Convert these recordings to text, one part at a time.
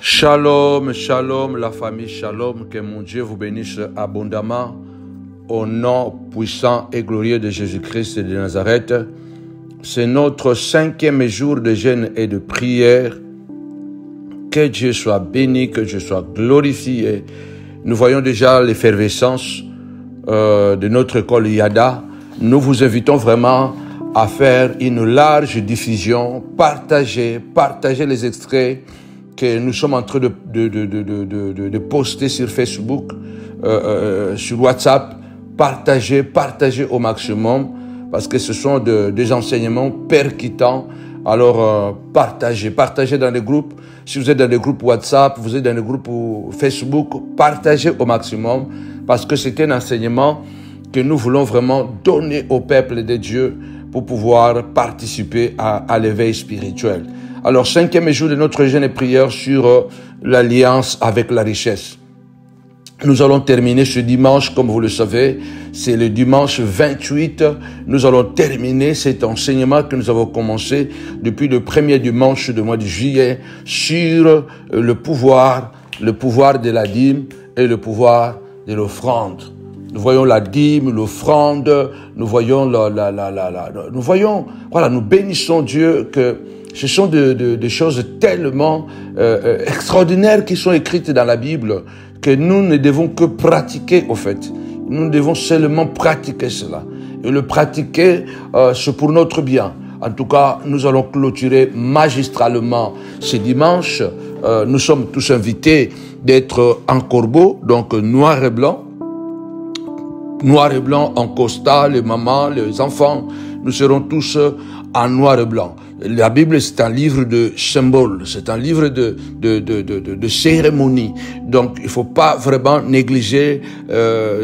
Shalom, shalom, la famille Shalom, que mon Dieu vous bénisse abondamment au nom puissant et glorieux de Jésus-Christ de Nazareth. C'est notre 5e jour de jeûne et de prière. Que Dieu soit béni, que Dieu soit glorifié. Nous voyons déjà l'effervescence de notre école Yada. Nous vous invitons vraiment à faire une large diffusion, partager les extraits que nous sommes en train de poster sur Facebook, sur WhatsApp. Partagez au maximum, parce que ce sont des enseignements percutants. Alors, partagez dans les groupes. Si vous êtes dans des groupes WhatsApp, vous êtes dans des groupes Facebook, partagez au maximum, parce que c'est un enseignement que nous voulons vraiment donner au peuple de Dieu pour pouvoir participer à l'éveil spirituel. Alors, 5e jour de notre jeûne et prière sur l'alliance avec la richesse. Nous allons terminer ce dimanche, comme vous le savez, c'est le dimanche 28. Nous allons terminer cet enseignement que nous avons commencé depuis le premier dimanche du mois de juillet sur le pouvoir de la dîme et le pouvoir de l'offrande. Nous voyons la dîme, l'offrande, nous voyons nous bénissons Dieu que ce sont des choses tellement extraordinaires qui sont écrites dans la Bible que nous ne devons que pratiquer, au fait. Nous devons seulement pratiquer cela. Et le pratiquer, c'est pour notre bien. En tout cas, nous allons clôturer magistralement ce dimanche. Nous sommes tous invités d'être en corbeau, donc noir et blanc. Noir et blanc en costard, les mamans, les enfants, nous serons tous en noir et blanc. La Bible, c'est un livre de symboles, c'est un livre de cérémonie. Donc, il faut pas vraiment négliger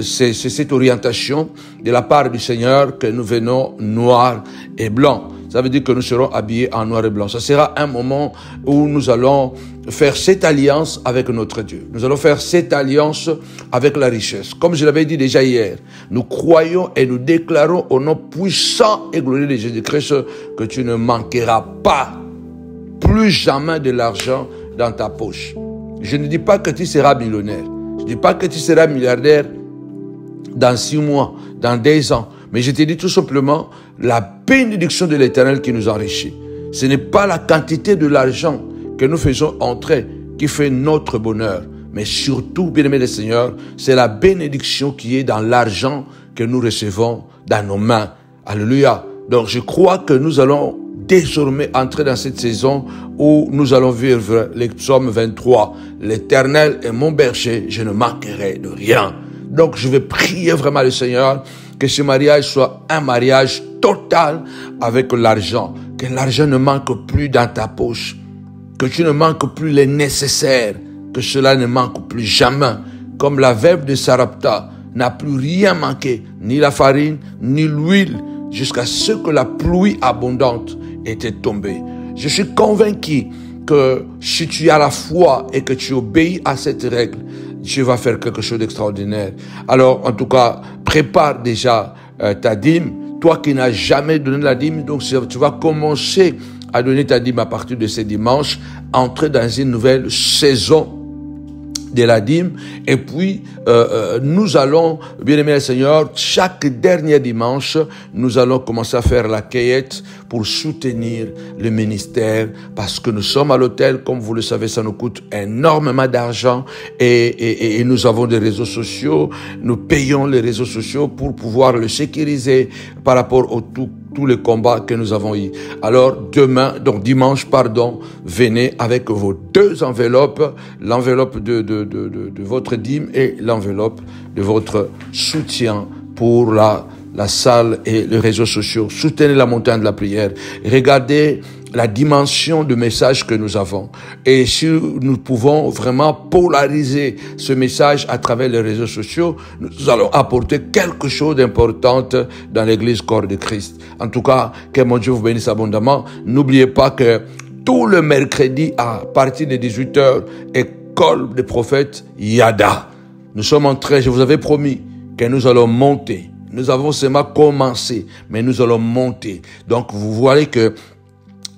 cette orientation de la part du Seigneur que nous venons noir et blanc. Ça veut dire que nous serons habillés en noir et blanc. Ça sera un moment où nous allons faire cette alliance avec notre Dieu. Nous allons faire cette alliance avec la richesse. Comme je l'avais dit déjà hier, nous croyons et nous déclarons au nom puissant et glorieux de Jésus-Christ que tu ne manqueras pas plus jamais de l'argent dans ta poche. Je ne dis pas que tu seras millionnaire. Je ne dis pas que tu seras milliardaire dans 6 mois, dans 2 ans. Mais je te dis tout simplement la bénédiction de l'Éternel qui nous enrichit. Ce n'est pas la quantité de l'argent que nous faisons entrer qui fait notre bonheur. Mais surtout, bien-aimé le Seigneur, c'est la bénédiction qui est dans l'argent que nous recevons dans nos mains. Alléluia. Donc je crois que nous allons désormais entrer dans cette saison où nous allons vivre les psaumes 23. L'Éternel est mon berger, je ne manquerai de rien. Donc je vais prier vraiment le Seigneur que ce mariage soit un mariage total avec l'argent. Que l'argent ne manque plus dans ta poche. Que tu ne manques plus les nécessaires. Que cela ne manque plus jamais. Comme la veuve de Sarepta n'a plus rien manqué. Ni la farine, ni l'huile. Jusqu'à ce que la pluie abondante était tombée. Je suis convaincu que si tu as la foi et que tu obéis à cette règle, Dieu va faire quelque chose d'extraordinaire. Alors, en tout cas, prépare déjà ta dîme. Toi qui n'as jamais donné la dîme, donc tu vas commencer à donner ta dîme à partir de ce dimanche, entrer dans une nouvelle saison de la dîme. Et puis, nous allons, bien-aimé le Seigneur, chaque dernier dimanche, nous allons commencer à faire la cueillette pour soutenir le ministère, parce que nous sommes à l'hôtel, comme vous le savez, ça nous coûte énormément d'argent, et nous avons des réseaux sociaux, nous payons les réseaux sociaux pour pouvoir le sécuriser par rapport au tous les combats que nous avons eus. Alors dimanche, venez avec vos 2 enveloppes, l'enveloppe de votre dîme et l'enveloppe de votre soutien pour la salle et les réseaux sociaux. Soutenez la montagne de la prière. Regardez la dimension de message que nous avons. Et si nous pouvons vraiment polariser ce message à travers les réseaux sociaux, nous allons apporter quelque chose d'important dans l'église corps de Christ. En tout cas, que mon Dieu vous bénisse abondamment. N'oubliez pas que tout le mercredi à partir de 18h, école des prophètes Yada. Nous sommes en train, je vous avais promis que nous allons monter. Nous avons seulement commencé, mais nous allons monter. Donc vous voyez que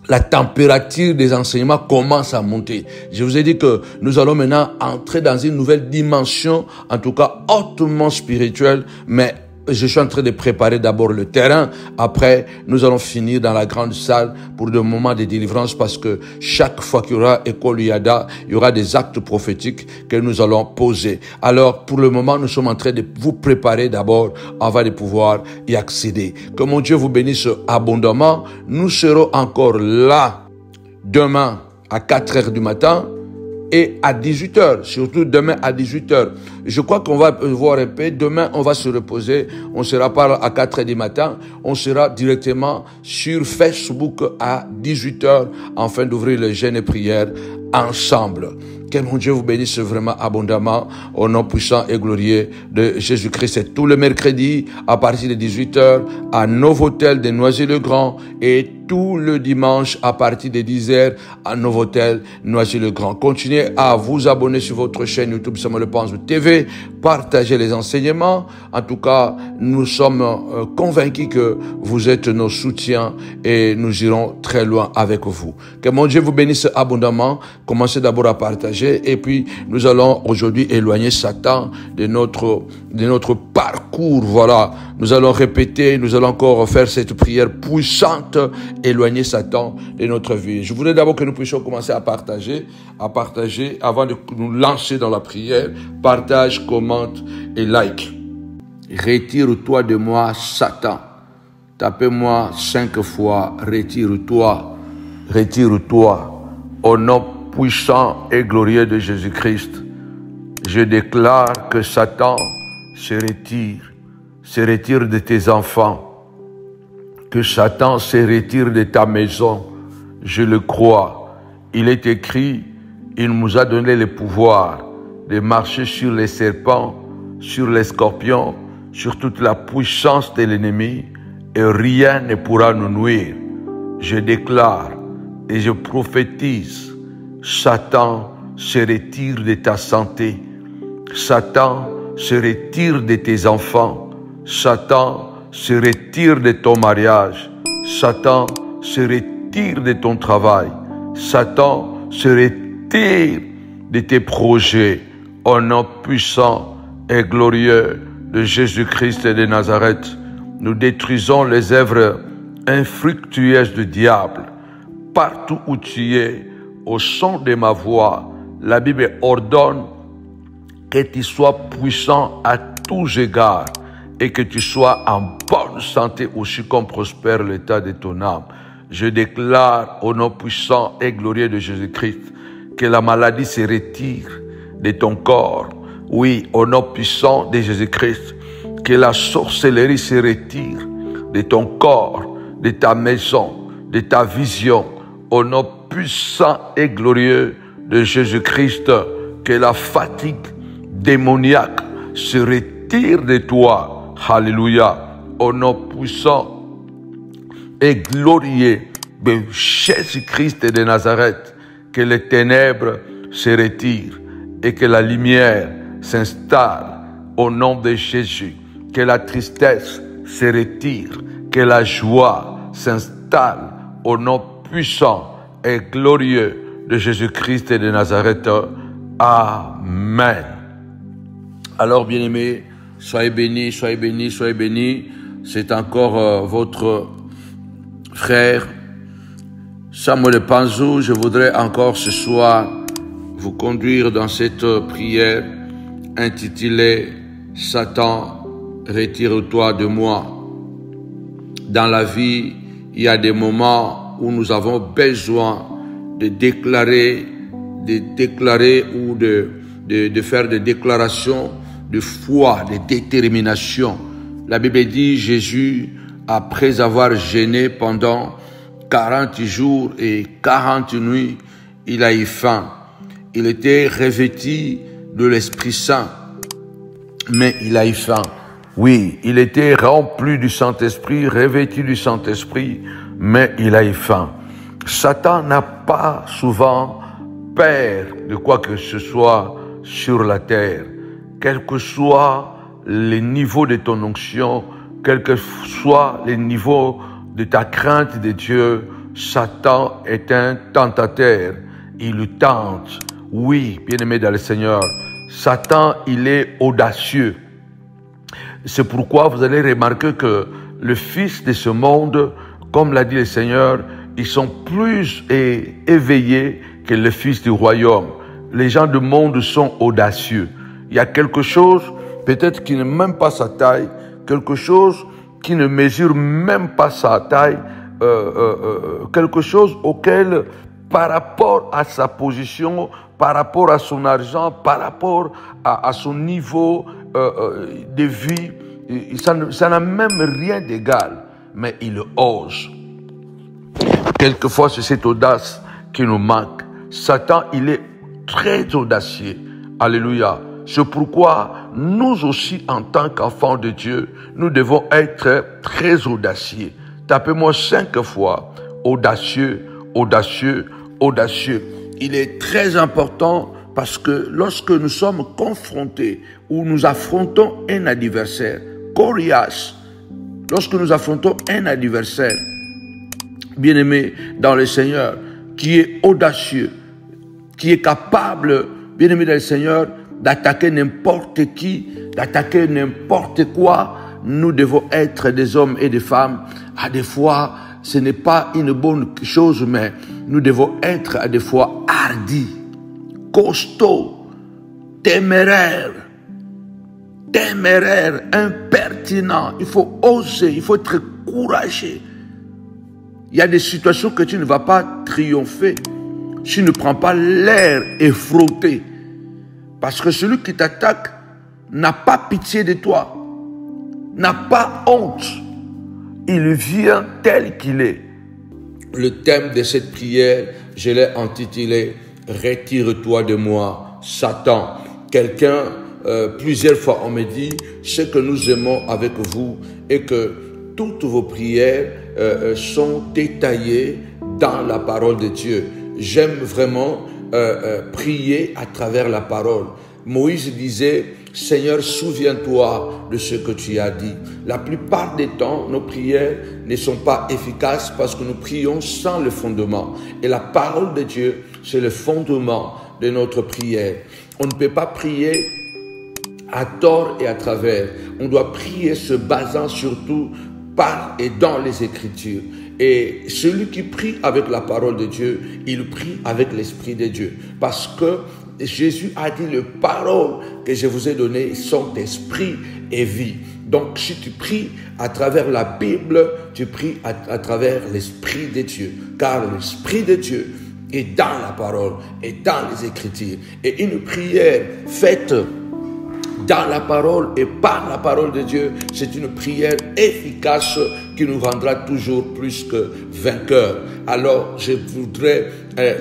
la température des enseignements commence à monter. Je vous ai dit que nous allons maintenant entrer dans une nouvelle dimension, en tout cas hautement spirituelle, mais je suis en train de préparer d'abord le terrain. Après, nous allons finir dans la grande salle pour des moments de délivrance parce que chaque fois qu'il y aura École Yada, il y aura des actes prophétiques que nous allons poser. Alors, pour le moment, nous sommes en train de vous préparer d'abord avant de pouvoir y accéder. Que mon Dieu vous bénisse abondamment. Nous serons encore là demain à 4 heures du matin. Et à 18 heures, surtout demain à 18 heures. Je crois qu'on va voir un peu. Demain, on va se reposer. On sera pas à 4 heures du matin. On sera directement sur Facebook à 18 heures, afin d'ouvrir le jeûne et prière ensemble. Que mon Dieu vous bénisse vraiment abondamment au nom puissant et glorieux de Jésus-Christ. C'est tout le mercredi à partir de 18 heures à Novotel de Noisy-le-Grand et tout le dimanche à partir de 10 heures à Novotel Noisy-le-Grand. Continuez à vous abonner sur votre chaîne YouTube Samuel Panzou TV. Partagez les enseignements. En tout cas, nous sommes convaincus que vous êtes nos soutiens et nous irons très loin avec vous. Que mon Dieu vous bénisse abondamment. Commencez d'abord à partager et puis nous allons aujourd'hui éloigner Satan de notre parcours. Voilà, nous allons répéter, nous allons encore faire cette prière puissante, éloigner Satan de notre vie. Je voudrais d'abord que nous puissions commencer à partager avant de nous lancer dans la prière. Partage, commente et like. Retire-toi de moi, Satan. Tapez-moi 5 fois, retire-toi, retire-toi. Au nom puissant et glorieux de Jésus-Christ, je déclare que Satan se retire de tes enfants, que Satan se retire de ta maison. Je le crois. Il est écrit, il nous a donné le pouvoir de marcher sur les serpents, sur les scorpions, sur toute la puissance de l'ennemi, et rien ne pourra nous nuire. Je déclare et je prophétise, Satan se retire de ta santé. Satan se retire de tes enfants. Satan se retire de ton mariage. Satan se retire de ton travail. Satan se retire de tes projets. Au nom puissant et glorieux de Jésus-Christ de Nazareth, nous détruisons les œuvres infructueuses du diable. Partout où tu es, au son de ma voix, la Bible ordonne que tu sois puissant à tous égards et que tu sois en bonne santé aussi comme prospère l'état de ton âme. Je déclare au nom puissant et glorieux de Jésus-Christ que la maladie se retire de ton corps. Oui, au nom puissant de Jésus-Christ, que la sorcellerie se retire de ton corps, de ta maison, de ta vision. Au nom puissant et glorieux de Jésus-Christ, que la fatigue démoniaque se retire de toi. Alléluia. Au nom puissant et glorieux de Jésus-Christ de Nazareth, que les ténèbres se retirent et que la lumière s'installe au nom de Jésus. Que la tristesse se retire, que la joie s'installe au nom puissant et glorieux de Jésus-Christ de Nazareth. Amen. Alors, bien-aimés, soyez bénis, soyez bénis, soyez bénis. C'est encore votre frère Samuel Panzou. Je voudrais encore ce soir vous conduire dans cette prière intitulée « Satan, retire-toi de moi ». Dans la vie, il y a des moments où nous avons besoin de déclarer ou de faire des déclarations de foi, de détermination. La Bible dit, Jésus, après avoir jeûné pendant 40 jours et 40 nuits, il a eu faim. Il était revêtu de l'Esprit Saint, mais il a eu faim. Oui, il était rempli du Saint-Esprit, revêtu du Saint-Esprit, mais il a eu faim. Satan n'a pas souvent peur de quoi que ce soit sur la terre. Quel que soit le niveau de ton onction, quel que soit le niveau de ta crainte de Dieu, Satan est un tentateur. Il tente. Oui, bien-aimé dans le Seigneur, Satan, il est audacieux. C'est pourquoi vous allez remarquer que le fils de ce monde, comme l'a dit le Seigneur, ils sont plus éveillés que le fils du royaume. Les gens du monde sont audacieux. Il y a quelque chose, peut-être qui n'est même pas sa taille, quelque chose qui ne mesure même pas sa taille, quelque chose auquel, par rapport à sa position, par rapport à son argent, par rapport à son niveau de vie, ça n'a même rien d'égal, mais il ose. Quelquefois, c'est cette audace qui nous manque. Satan, il est très audacieux. Alléluia. C'est pourquoi nous aussi, en tant qu'enfants de Dieu, nous devons être très audacieux. Tapez-moi 5 fois. Audacieux, audacieux, audacieux. Il est très important parce que lorsque nous sommes confrontés ou nous affrontons un adversaire, coriace, lorsque nous affrontons un adversaire, bien-aimé dans le Seigneur, qui est audacieux, qui est capable, bien-aimé dans le Seigneur, d'attaquer n'importe qui, d'attaquer n'importe quoi, nous devons être des hommes et des femmes. À des fois, ce n'est pas une bonne chose, mais nous devons être à des fois hardis, costauds, téméraires, impertinents. Il faut oser, il faut être courageux. Il y a des situations que tu ne vas pas triompher si tu ne prends pas l'air effronté. Parce que celui qui t'attaque n'a pas pitié de toi, n'a pas honte. Il vient tel qu'il est. Le thème de cette prière, je l'ai intitulé « Retire-toi de moi, Satan ». Plusieurs fois on me dit ce que nous aimons avec vous et que toutes vos prières sont détaillées dans la parole de Dieu. J'aime vraiment prier à travers la parole. Moïse disait, Seigneur, souviens-toi de ce que tu as dit. La plupart des temps, nos prières ne sont pas efficaces parce que nous prions sans le fondement. Et la parole de Dieu, c'est le fondement de notre prière. On ne peut pas prier à tort et à travers. On doit prier se basant surtout par et dans les Écritures. Et celui qui prie avec la parole de Dieu, il prie avec l'Esprit de Dieu. Parce que Jésus a dit, les paroles que je vous ai données sont esprit et vie. Donc si tu pries à travers la Bible, tu pries à travers l'Esprit de Dieu. Car l'Esprit de Dieu est dans la parole, est dans les Écritures. Et une prière faite dans la parole et par la parole de Dieu, c'est une prière efficace qui nous rendra toujours plus que vainqueurs. Alors, je voudrais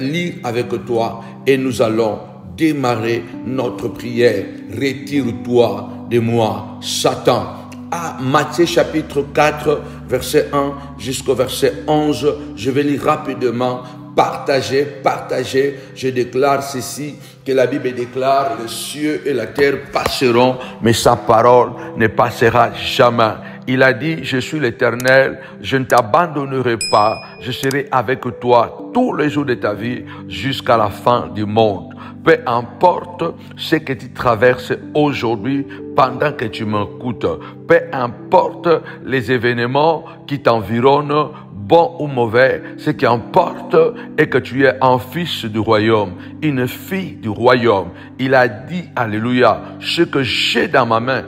lire avec toi et nous allons démarrer notre prière. Retire-toi de moi, Satan. À Matthieu chapitre 4, verset 1 jusqu'au verset 11, je vais lire rapidement. Partagez, je déclare ceci, que la Bible déclare, les cieux et la terre passeront, mais sa parole ne passera jamais. Il a dit, je suis l'Éternel, je ne t'abandonnerai pas, je serai avec toi tous les jours de ta vie jusqu'à la fin du monde. Peu importe ce que tu traverses aujourd'hui pendant que tu m'écoutes, peu importe les événements qui t'environnent, bon ou mauvais, ce qui importe est que tu es un fils du royaume, une fille du royaume. Il a dit, alléluia, ce que j'ai dans ma main,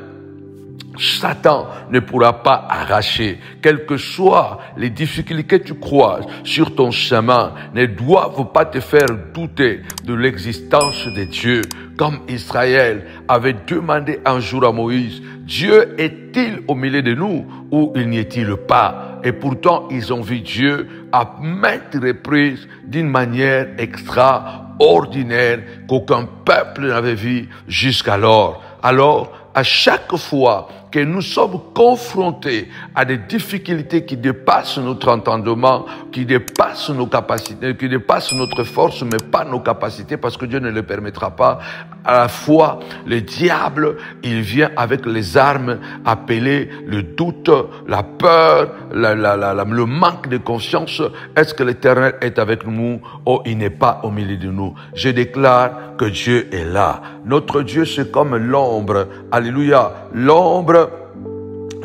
Satan ne pourra pas arracher. Quelles que soient les difficultés que tu croises sur ton chemin, ne doivent pas te faire douter de l'existence de Dieu. Comme Israël avait demandé un jour à Moïse, Dieu est-il au milieu de nous ou il n'y est-il pas? Et pourtant, ils ont vu Dieu à maintes reprises d'une manière extraordinaire qu'aucun peuple n'avait vu jusqu'alors. Alors, à chaque fois que nous sommes confrontés à des difficultés qui dépassent notre entendement, qui dépassent nos capacités, qui dépassent notre force, mais pas nos capacités, parce que Dieu ne le permettra pas. À la fois, le diable, il vient avec les armes appelées le doute, la peur, le manque de confiance. Est-ce que l'Éternel est avec nous ou il n'est pas au milieu de nous? Je déclare que Dieu est là. Notre Dieu, c'est comme l'ombre. Alléluia. L'ombre,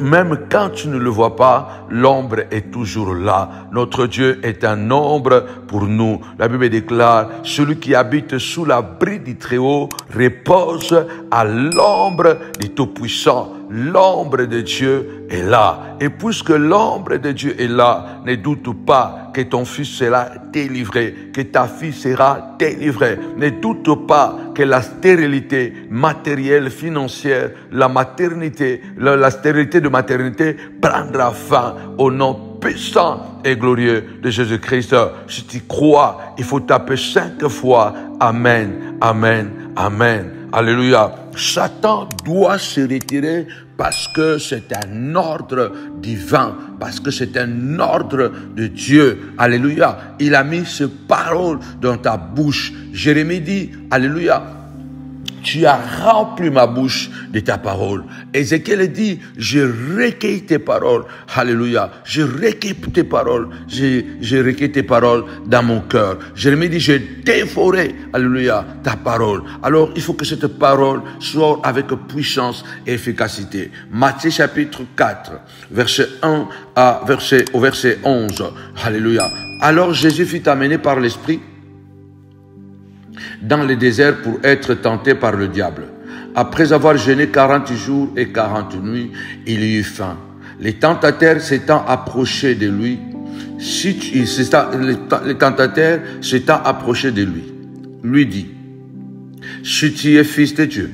même quand tu ne le vois pas, l'ombre est toujours là. Notre Dieu est un ombre pour nous. La Bible déclare, celui qui habite sous l'abri du Très-Haut repose à l'ombre du Tout-Puissant. L'ombre de Dieu est là. Et puisque l'ombre de Dieu est là, ne doute pas que ton fils sera délivré, que ta fille sera délivrée. Ne doute pas que la stérilité matérielle, financière, la maternité, la stérilité de maternité prendra fin au nom puissant et glorieux de Jésus-Christ. Si tu crois, il faut taper 5 fois. Amen, amen, amen. Alléluia. Satan doit se retirer parce que c'est un ordre divin, parce que c'est un ordre de Dieu. Alléluia. Il a mis ses paroles dans ta bouche. Jérémie dit, alléluia, tu as rempli ma bouche de ta parole. Ézéchiel dit, je recueille tes paroles. Alléluia. Je recueille tes paroles. Je recueille tes paroles dans mon cœur. Jérémie dit, j'ai dévoré, alléluia, ta parole. Alors, il faut que cette parole soit avec puissance et efficacité. Matthieu chapitre 4, verset 1 au verset 11. Alléluia. Alors, Jésus fut amené par l'Esprit dans le désert pour être tenté par le diable. Après avoir jeûné 40 jours et 40 nuits, il eut faim. Les tentateurs s'étant approchés de lui, les tentateurs s'étant approchés de lui dit, si tu es fils de Dieu,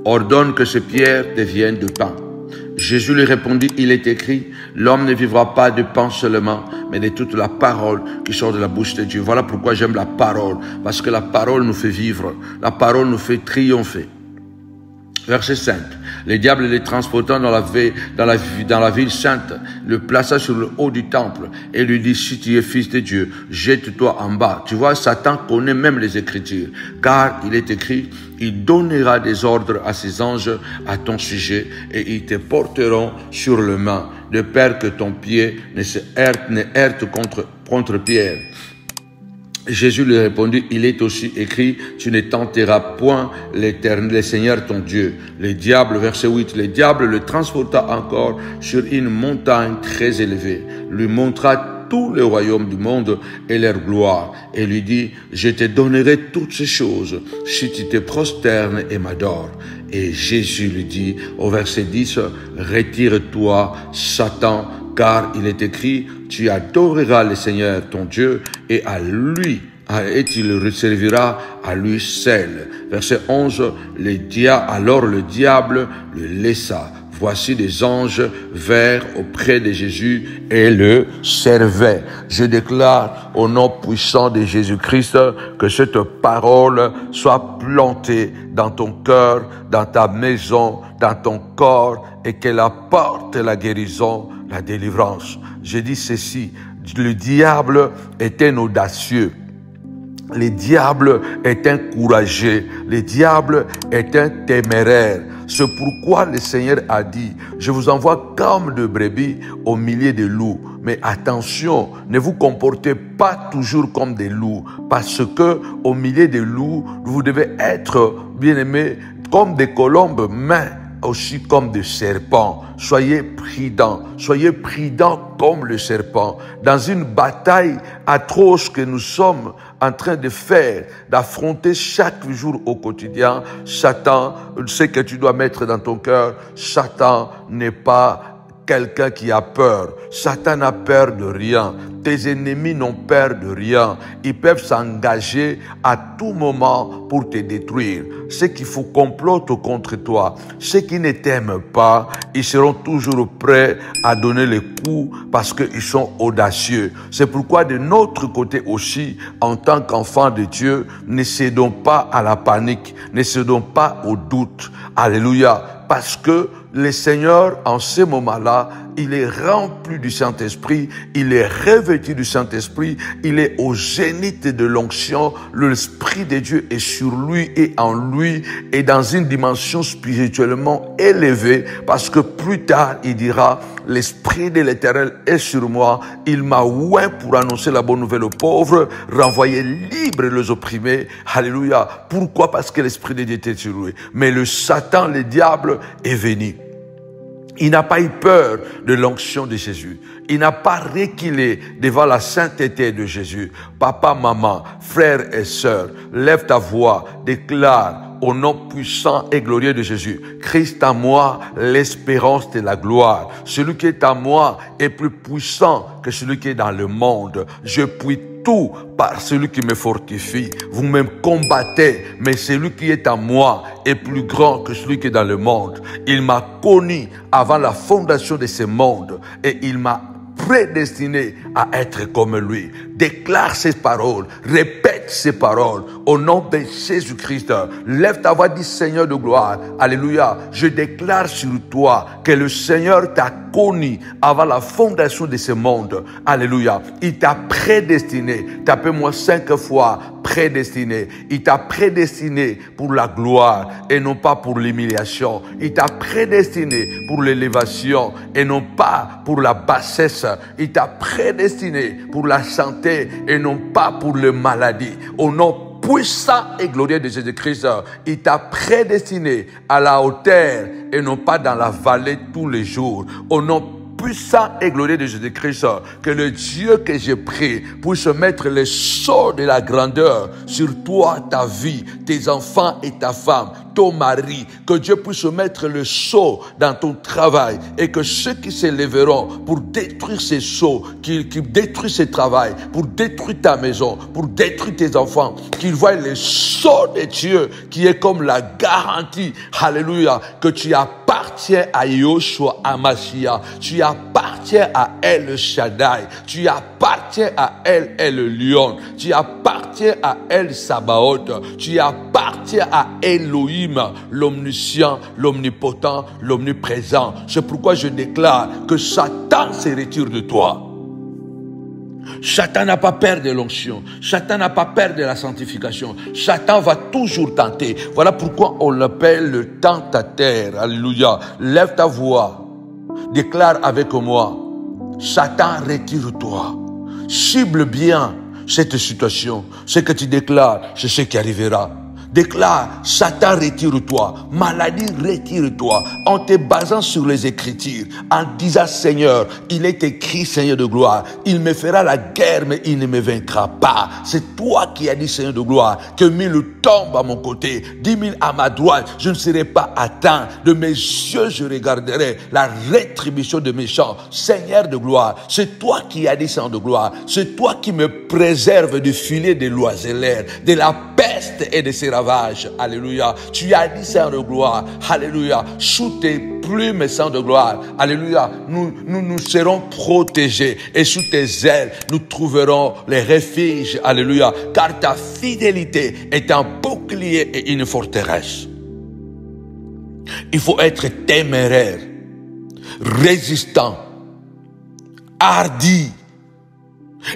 ordonne que ces pierres deviennent de pain. Jésus lui répondit, il est écrit, l'homme ne vivra pas de pain seulement, mais de toute la parole qui sort de la bouche de Dieu. Voilà pourquoi j'aime la parole, parce que la parole nous fait vivre, la parole nous fait triompher. Verset 5. Le diable les transportant dans la ville sainte, le plaça sur le haut du temple et lui dit, si tu es fils de Dieu, jette-toi en bas. Tu vois, Satan connaît même les Écritures, car il est écrit, il donnera des ordres à ses anges à ton sujet et ils te porteront sur le main, de peur que ton pied ne heurte contre pierre. Jésus lui répondit, il est aussi écrit, tu ne tenteras point l'Éternel, le Seigneur ton Dieu. Le diable, verset 8, le diable le transporta encore sur une montagne très élevée, lui montra tous les royaumes du monde et leur gloire, et lui dit, je te donnerai toutes ces choses si tu te prosternes et m'adores. Et Jésus lui dit, au verset 10, retire-toi, Satan, car il est écrit, tu adoreras le Seigneur ton Dieu et tu le serviras à lui seul. Verset 11, alors le diable le laissa. Voici des anges vinrent auprès de Jésus et le servaient. Je déclare au nom puissant de Jésus-Christ que cette parole soit plantée dans ton cœur, dans ta maison, dans ton corps et qu'elle apporte la guérison, la délivrance. Je dis ceci, le diable est un audacieux. Le diable est un courageux. Le diable est un téméraire. C'est pourquoi le Seigneur a dit, je vous envoie comme de brebis au milieu des loups. Mais attention, ne vous comportez pas toujours comme des loups, parce que au milieu des loups, vous devez être, bien-aimés, comme des colombes, mais aussi comme des serpents. Soyez prudents comme le serpent. Dans une bataille atroce que nous sommes en train de faire, d'affronter chaque jour au quotidien, Satan, ce que tu dois mettre dans ton cœur, Satan n'est pas quelqu'un qui a peur. Satan n'a peur de rien. Tes ennemis n'ont peur de rien. Ils peuvent s'engager à tout moment pour te détruire. Ceux qui font complot contre toi, ceux qui ne t'aiment pas, ils seront toujours prêts à donner les coups parce qu'ils sont audacieux. C'est pourquoi de notre côté aussi, en tant qu'enfants de Dieu, ne cédons pas à la panique, ne cédons pas au doute. Alléluia. Parce que le Seigneur, en ce moment-là, il est rempli du Saint-Esprit, il est revêtu du Saint-Esprit, il est au zénith de l'onction, l'Esprit de Dieu est sur lui et en lui, et dans une dimension spirituellement élevée, parce que plus tard, il dira, l'Esprit de l'Éternel est sur moi, il m'a oint pour annoncer la bonne nouvelle aux pauvres, renvoyer libres les opprimés, alléluia. Pourquoi? Parce que l'Esprit de Dieu était sur lui. Mais le Satan, le diable, est venu. Il n'a pas eu peur de l'onction de Jésus. Il n'a pas reculé devant la sainteté de Jésus. Papa, maman, frères et sœurs, lève ta voix, déclare au nom puissant et glorieux de Jésus, Christ en moi, l'espérance de la gloire. Celui qui est en moi est plus puissant que celui qui est dans le monde. Je puis tout par celui qui me fortifie. Vous me combattez, mais celui qui est en moi est plus grand que celui qui est dans le monde. Il m'a connu avant la fondation de ce monde et il m'a prédestiné à être comme lui. Déclare ces paroles, répète ces paroles au nom de Jésus-Christ. Lève ta voix, dis Seigneur de gloire. Alléluia. Je déclare sur toi que le Seigneur t'a connu avant la fondation de ce monde. Alléluia. Il t'a prédestiné. Tapez-moi 5 fois. Prédestiné. Il t'a prédestiné pour la gloire et non pas pour l'humiliation. Il t'a prédestiné pour l'élévation et non pas pour la bassesse. Il t'a prédestiné pour la santé et non pas pour les maladies. Au nom puissant et glorieux de Jésus-Christ, il t'a prédestiné à la hauteur et non pas dans la vallée tous les jours. Au nom puissant et glorieux de Jésus-Christ, que le Dieu que j'ai pris puisse mettre le sceau de la grandeur sur toi, ta vie, tes enfants et ta femme, ton mari, que Dieu puisse mettre le sceau dans ton travail et que ceux qui s'élèveront pour détruire ces sceaux, qui détruisent ce travail, pour détruire ta maison, pour détruire tes enfants, qu'ils voient le sceau de Dieu qui est comme la garantie, alléluia, que tu appartiens à Yoshua Amashia, tu appartiens à El Shaddai, tu appartiens à El Lion, tu appartiens à El Sabaoth, tu appartiens à Elohim, l'omniscient, l'omnipotent, l'omniprésent. C'est pourquoi je déclare que Satan se retire de toi. Satan n'a pas peur de l'onction. Satan n'a pas peur de la sanctification. Satan va toujours tenter. Voilà pourquoi on l'appelle le tentateur. Alléluia. Lève ta voix. Déclare avec moi. Satan, retire-toi. Cible bien cette situation. Ce que tu déclares, c'est ce qui arrivera. Déclare, Satan, retire-toi. Maladie, retire-toi. En te basant sur les Écritures, en disant, Seigneur, il est écrit, Seigneur de gloire, il me fera la guerre, mais il ne me vaincra pas. C'est toi qui as dit, Seigneur de gloire, que 1000 tombent à mon côté, 10 000 à ma droite, je ne serai pas atteint. De mes yeux, je regarderai la rétribution de méchants. Seigneur de gloire, c'est toi qui as dit, Seigneur de gloire, c'est toi qui me préserves du filet des l'oisellaire, de la peste et de ses ravages. Alléluia. Tu as dit, Seigneur de gloire. Alléluia. Sous tes plumes, Seigneur de gloire. Alléluia. Nous serons protégés. Et sous tes ailes, nous trouverons les refuges. Alléluia. Car ta fidélité est un bouclier et une forteresse. Il faut être téméraire, résistant, hardi.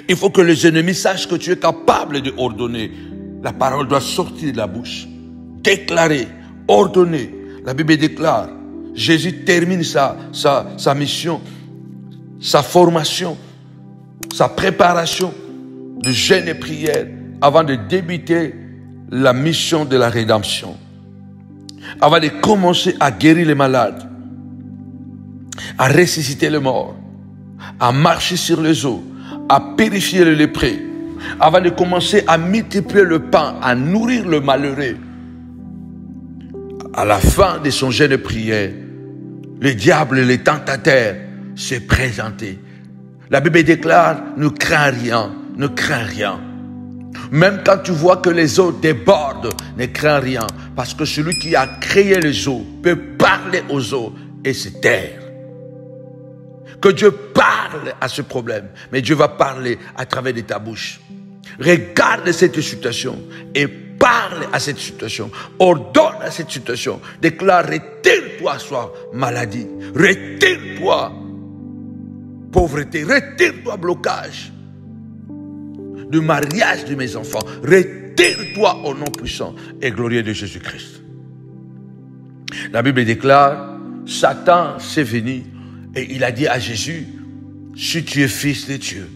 Il faut que les ennemis sachent que tu es capable de ordonner. La parole doit sortir de la bouche. Déclarer, ordonner. La Bible déclare. Jésus termine sa mission, sa formation, sa préparation de jeûne et prière avant de débuter la mission de la rédemption. Avant de commencer à guérir les malades, à ressusciter les morts, à marcher sur les eaux, à purifier les lépreux, avant de commencer à multiplier le pain, à nourrir le malheureux. À la fin de son jeûne de prière, le diable, les tentateurs s'est présenté. La Bible déclare, ne crains rien, ne crains rien. Même quand tu vois que les eaux débordent, ne crains rien. Parce que celui qui a créé les eaux peut parler aux eaux et se taire. Que Dieu parle à ce problème, mais Dieu va parler à travers de ta bouche. Regarde cette situation et parle à cette situation. Ordonne à cette situation. Déclare, retire-toi, soit maladie. Retire-toi, pauvreté. Retire-toi, blocage du mariage de mes enfants. Retire-toi au nom puissant et glorieux de Jésus-Christ. La Bible déclare, Satan s'est venu et il a dit à Jésus, si tu es fils de Dieu,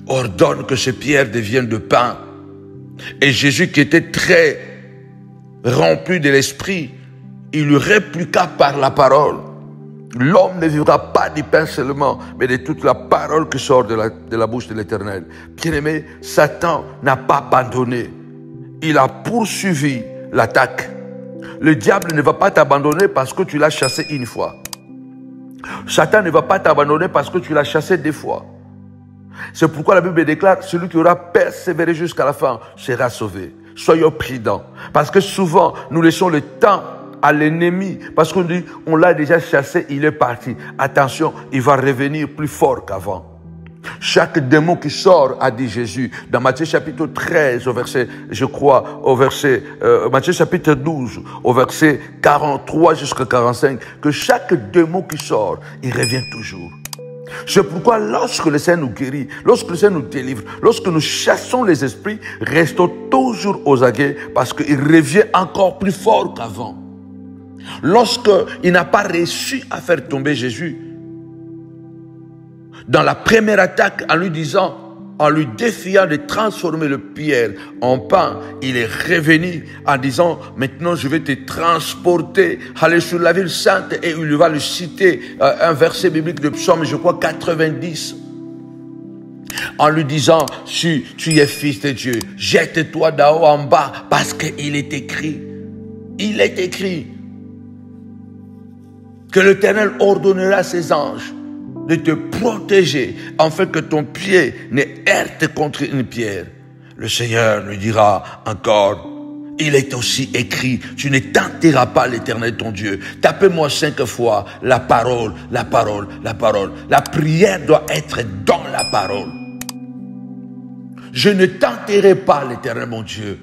ordonne que ces pierres deviennent de pain. Et Jésus, qui était très rempli de l'esprit, il lui répliqua par la parole. L'homme ne vivra pas du pain seulement, mais de toute la parole qui sort de la bouche de l'Éternel. Bien-aimé, Satan n'a pas abandonné. Il a poursuivi l'attaque. Le diable ne va pas t'abandonner parce que tu l'as chassé une fois. Satan ne va pas t'abandonner parce que tu l'as chassé 2 fois. C'est pourquoi la Bible déclare, celui qui aura persévéré jusqu'à la fin sera sauvé. Soyons prudents. Parce que souvent, nous laissons le temps à l'ennemi. Parce qu'on dit, on l'a déjà chassé, il est parti. Attention, il va revenir plus fort qu'avant. Chaque démon qui sort, a dit Jésus, dans Matthieu chapitre 13, au verset, je crois, au verset, Matthieu chapitre 12, au verset 43 jusqu'à 45, que chaque démon qui sort, il revient toujours. C'est pourquoi lorsque le Seigneur nous guérit, lorsque le Seigneur nous délivre, lorsque nous chassons les esprits, restons toujours aux aguets parce qu'il revient encore plus fort qu'avant. Lorsqu'il n'a pas réussi à faire tomber Jésus, dans la première attaque, en lui disant, en lui défiant de transformer le pierre en pain, il est revenu en disant, maintenant je vais te transporter, aller sur la ville sainte, et il va lui citer un verset biblique de Psaume, je crois 90, en lui disant, si tu es fils de Dieu, jette-toi d'en haut en bas, parce qu'il est écrit, que l'Éternel ordonnera à ses anges de te protéger, afin que ton pied ne heurte contre une pierre. Le Seigneur lui dira encore, il est aussi écrit, tu ne tenteras pas l'Éternel ton Dieu. Tapez-moi 5 fois, la parole, la parole, la parole. La prière doit être dans la parole. Je ne tenterai pas l'Éternel mon Dieu.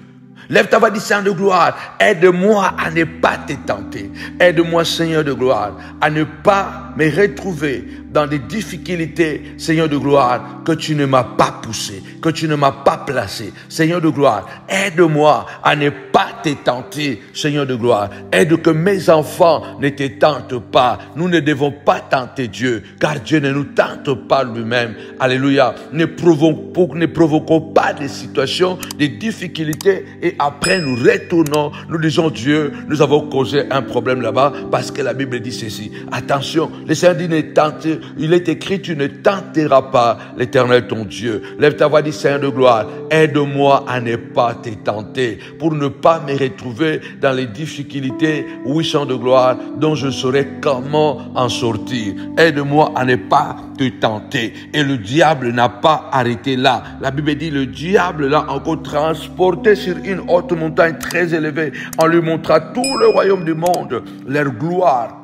Lève ta voix, dis Seigneur de gloire, aide-moi à ne pas te tenter. Aide-moi, Seigneur de gloire, à ne pas me retrouver dans des difficultés, Seigneur de gloire, que tu ne m'as pas poussé, que tu ne m'as pas placé. Seigneur de gloire, aide-moi à ne pas te tenter, Seigneur de gloire. Aide que mes enfants ne te tentent pas. Nous ne devons pas tenter Dieu, car Dieu ne nous tente pas lui-même. Alléluia. Ne provoquons pas des situations, des difficultés, et après nous retournons, nous disons Dieu, nous avons causé un problème là-bas, parce que la Bible dit ceci. Attention, le Seigneur dit ne tente. Il est écrit, tu ne tenteras pas l'Éternel ton Dieu. Lève ta voix, dis Seigneur de gloire, aide-moi à ne pas te tenter, pour ne pas me retrouver dans les difficultés, oui, Seigneur de gloire, dont je saurais comment en sortir. Aide-moi à ne pas te tenter. Et le diable n'a pas arrêté là. La Bible dit, le diable l'a encore transporté sur une haute montagne très élevée. On lui montra tout le royaume du monde, leur gloire.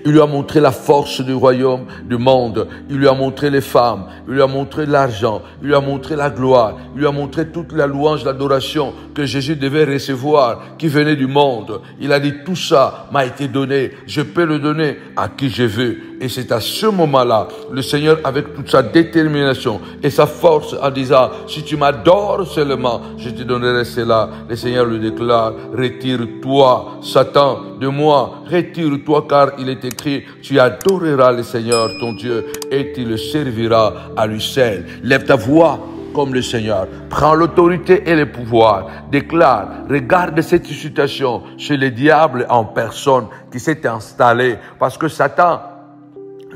Il lui a montré la force du royaume, du monde. Il lui a montré les femmes. Il lui a montré l'argent. Il lui a montré la gloire. Il lui a montré toute la louange, l'adoration que Jésus devait recevoir, qui venait du monde. Il a dit, tout ça m'a été donné. Je peux le donner à qui je veux. Et c'est à ce moment-là, le Seigneur, avec toute sa détermination et sa force, en disant, si tu m'adores seulement, je te donnerai cela. Le Seigneur lui déclare, retire-toi, Satan, de moi. Retire-toi, car il est écrit, tu adoreras le Seigneur, ton Dieu, et tu le serviras à lui seul. Lève ta voix comme le Seigneur. Prends l'autorité et le pouvoir. Déclare, regarde cette situation chez le diable en personne qui s'est installé. Parce que Satan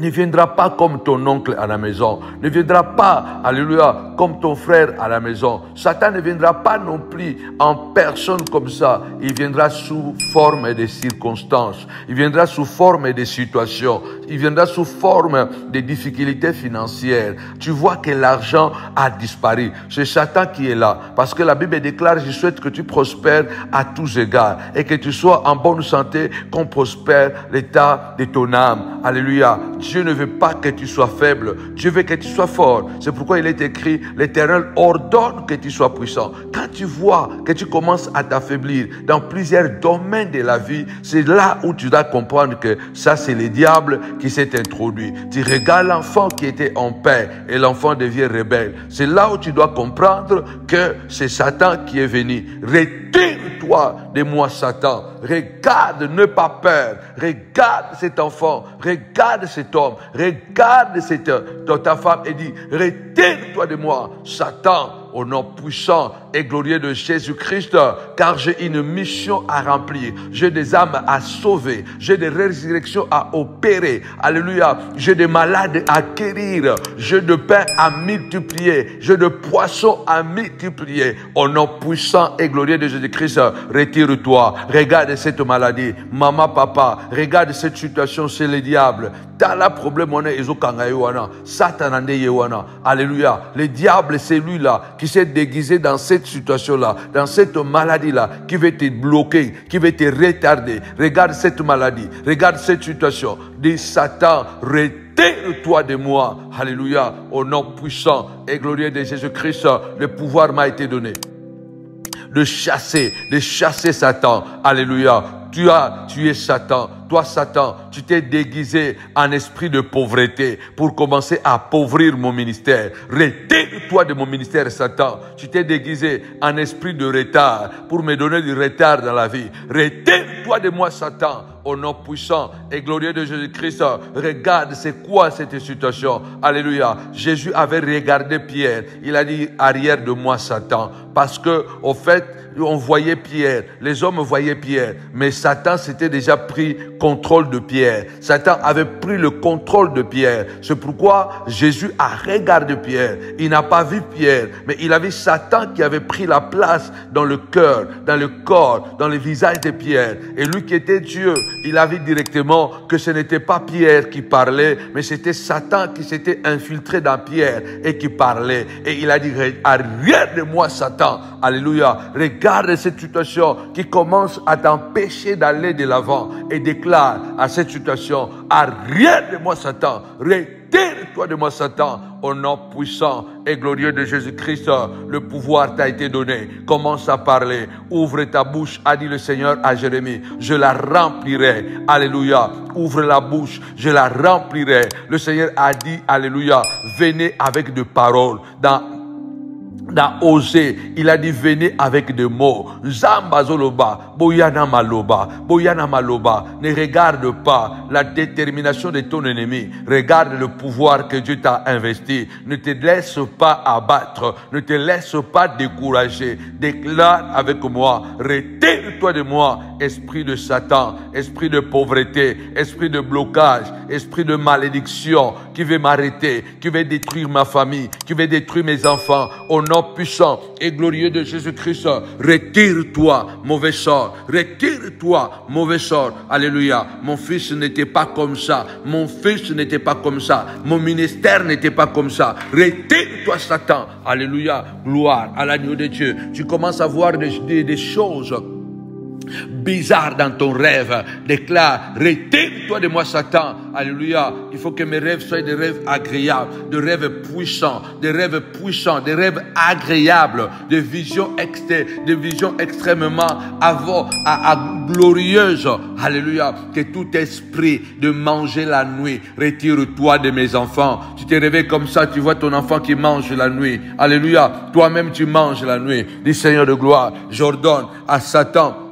ne viendra pas comme ton oncle à la maison, ne viendra pas, alléluia, comme ton frère à la maison. Satan ne viendra pas non plus en personne comme ça. Il viendra sous forme de circonstances, il viendra sous forme de situations, il viendra sous forme de difficultés financières. Tu vois que l'argent a disparu. C'est Satan qui est là. Parce que la Bible déclare, je souhaite que tu prospères à tous égards et que tu sois en bonne santé, qu'on prospère l'état de ton âme. Alléluia. Dieu ne veut pas que tu sois faible. Dieu veut que tu sois fort. C'est pourquoi il est écrit, l'Éternel ordonne que tu sois puissant. Quand tu vois que tu commences à t'affaiblir dans plusieurs domaines de la vie, c'est là où tu dois comprendre que ça, c'est le diable qui s'est introduit. Tu regardes l'enfant qui était en paix et l'enfant devient rebelle. C'est là où tu dois comprendre que c'est Satan qui est venu. Retire-toi de moi, Satan. Regarde, n'aie pas peur. Regarde cet enfant. Regarde cet homme. Regarde ta femme et dis, retire-toi de moi, Satan. Au nom puissant et glorieux de Jésus-Christ, car j'ai une mission à remplir, j'ai des âmes à sauver, j'ai des résurrections à opérer, alléluia, j'ai des malades à guérir, j'ai de pain à multiplier, j'ai de poissons à multiplier. Au nom puissant et glorieux de Jésus-Christ, retire-toi, regarde cette maladie, maman, papa, regarde cette situation, c'est le diable. T'as la problème, on est Satan ande yewana. Alléluia. Le diable, c'est lui-là qui s'est déguisé dans cette situation-là, dans cette maladie-là, qui veut te bloquer, qui veut te retarder. Regarde cette maladie, regarde cette situation. Dis Satan, retire-toi de moi. Alléluia. Au nom puissant et glorieux de Jésus-Christ, le pouvoir m'a été donné de chasser Satan. Alléluia. Tu as tué Satan. Toi, Satan, tu t'es déguisé en esprit de pauvreté pour commencer à appauvrir mon ministère. Retire-toi de mon ministère, Satan. Tu t'es déguisé en esprit de retard pour me donner du retard dans la vie. Retire-toi de moi, Satan. Au nom puissant et glorieux de Jésus-Christ, regarde c'est quoi cette situation. Alléluia. Jésus avait regardé Pierre. Il a dit, arrière de moi, Satan. Parce que, au fait, on voyait Pierre. Les hommes voyaient Pierre. Mais Satan s'était déjà pris contrôle de Pierre. Satan avait pris le contrôle de Pierre. C'est pourquoi Jésus a regardé Pierre. Il n'a pas vu Pierre, mais il a vu Satan qui avait pris la place dans le cœur, dans le corps, dans le visage de Pierre. Et lui qui était Dieu, il a vu directement que ce n'était pas Pierre qui parlait, mais c'était Satan qui s'était infiltré dans Pierre et qui parlait. Et il a dit, arrière de moi, Satan. Alléluia. Regarde cette situation qui commence à t'empêcher d'aller de l'avant et déclare à cette situation, arrière de moi, Satan. Retire-toi de moi, Satan. Au nom puissant et glorieux de Jésus-Christ, le pouvoir t'a été donné. Commence à parler. Ouvre ta bouche, a dit le Seigneur à Jérémie. Je la remplirai. Alléluia. Ouvre la bouche, je la remplirai. Le Seigneur a dit, alléluia, venez avec des paroles. Dans Osée, il a dit venez avec des mots. Zamba zoloba, boyana maloba, boyana maloba. Ne regarde pas la détermination de ton ennemi. Regarde le pouvoir que Dieu t'a investi. Ne te laisse pas abattre. Ne te laisse pas décourager. Déclare avec moi, retire-toi de moi, esprit de Satan, esprit de pauvreté, esprit de blocage, esprit de malédiction qui veut m'arrêter, qui veut détruire ma famille, qui veut détruire mes enfants. Au nom puissant et glorieux de Jésus-Christ, retire-toi, mauvais sort. Retire-toi, mauvais sort. Alléluia. Mon fils n'était pas comme ça. Mon fils n'était pas comme ça. Mon ministère n'était pas comme ça. Retire-toi, Satan. Alléluia. Gloire à l'agneau de Dieu. Tu commences à voir des choses bizarre dans ton rêve. Déclare, retire-toi de moi, Satan. Alléluia. Il faut que mes rêves soient des rêves agréables, des rêves puissants, des rêves agréables, des visions extrêmement glorieuses. Alléluia. Que tout esprit de manger la nuit, retire-toi de mes enfants. Tu te réveilles comme ça, tu vois ton enfant qui mange la nuit. Alléluia. Toi-même tu manges la nuit. Dis Seigneur de gloire, j'ordonne à Satan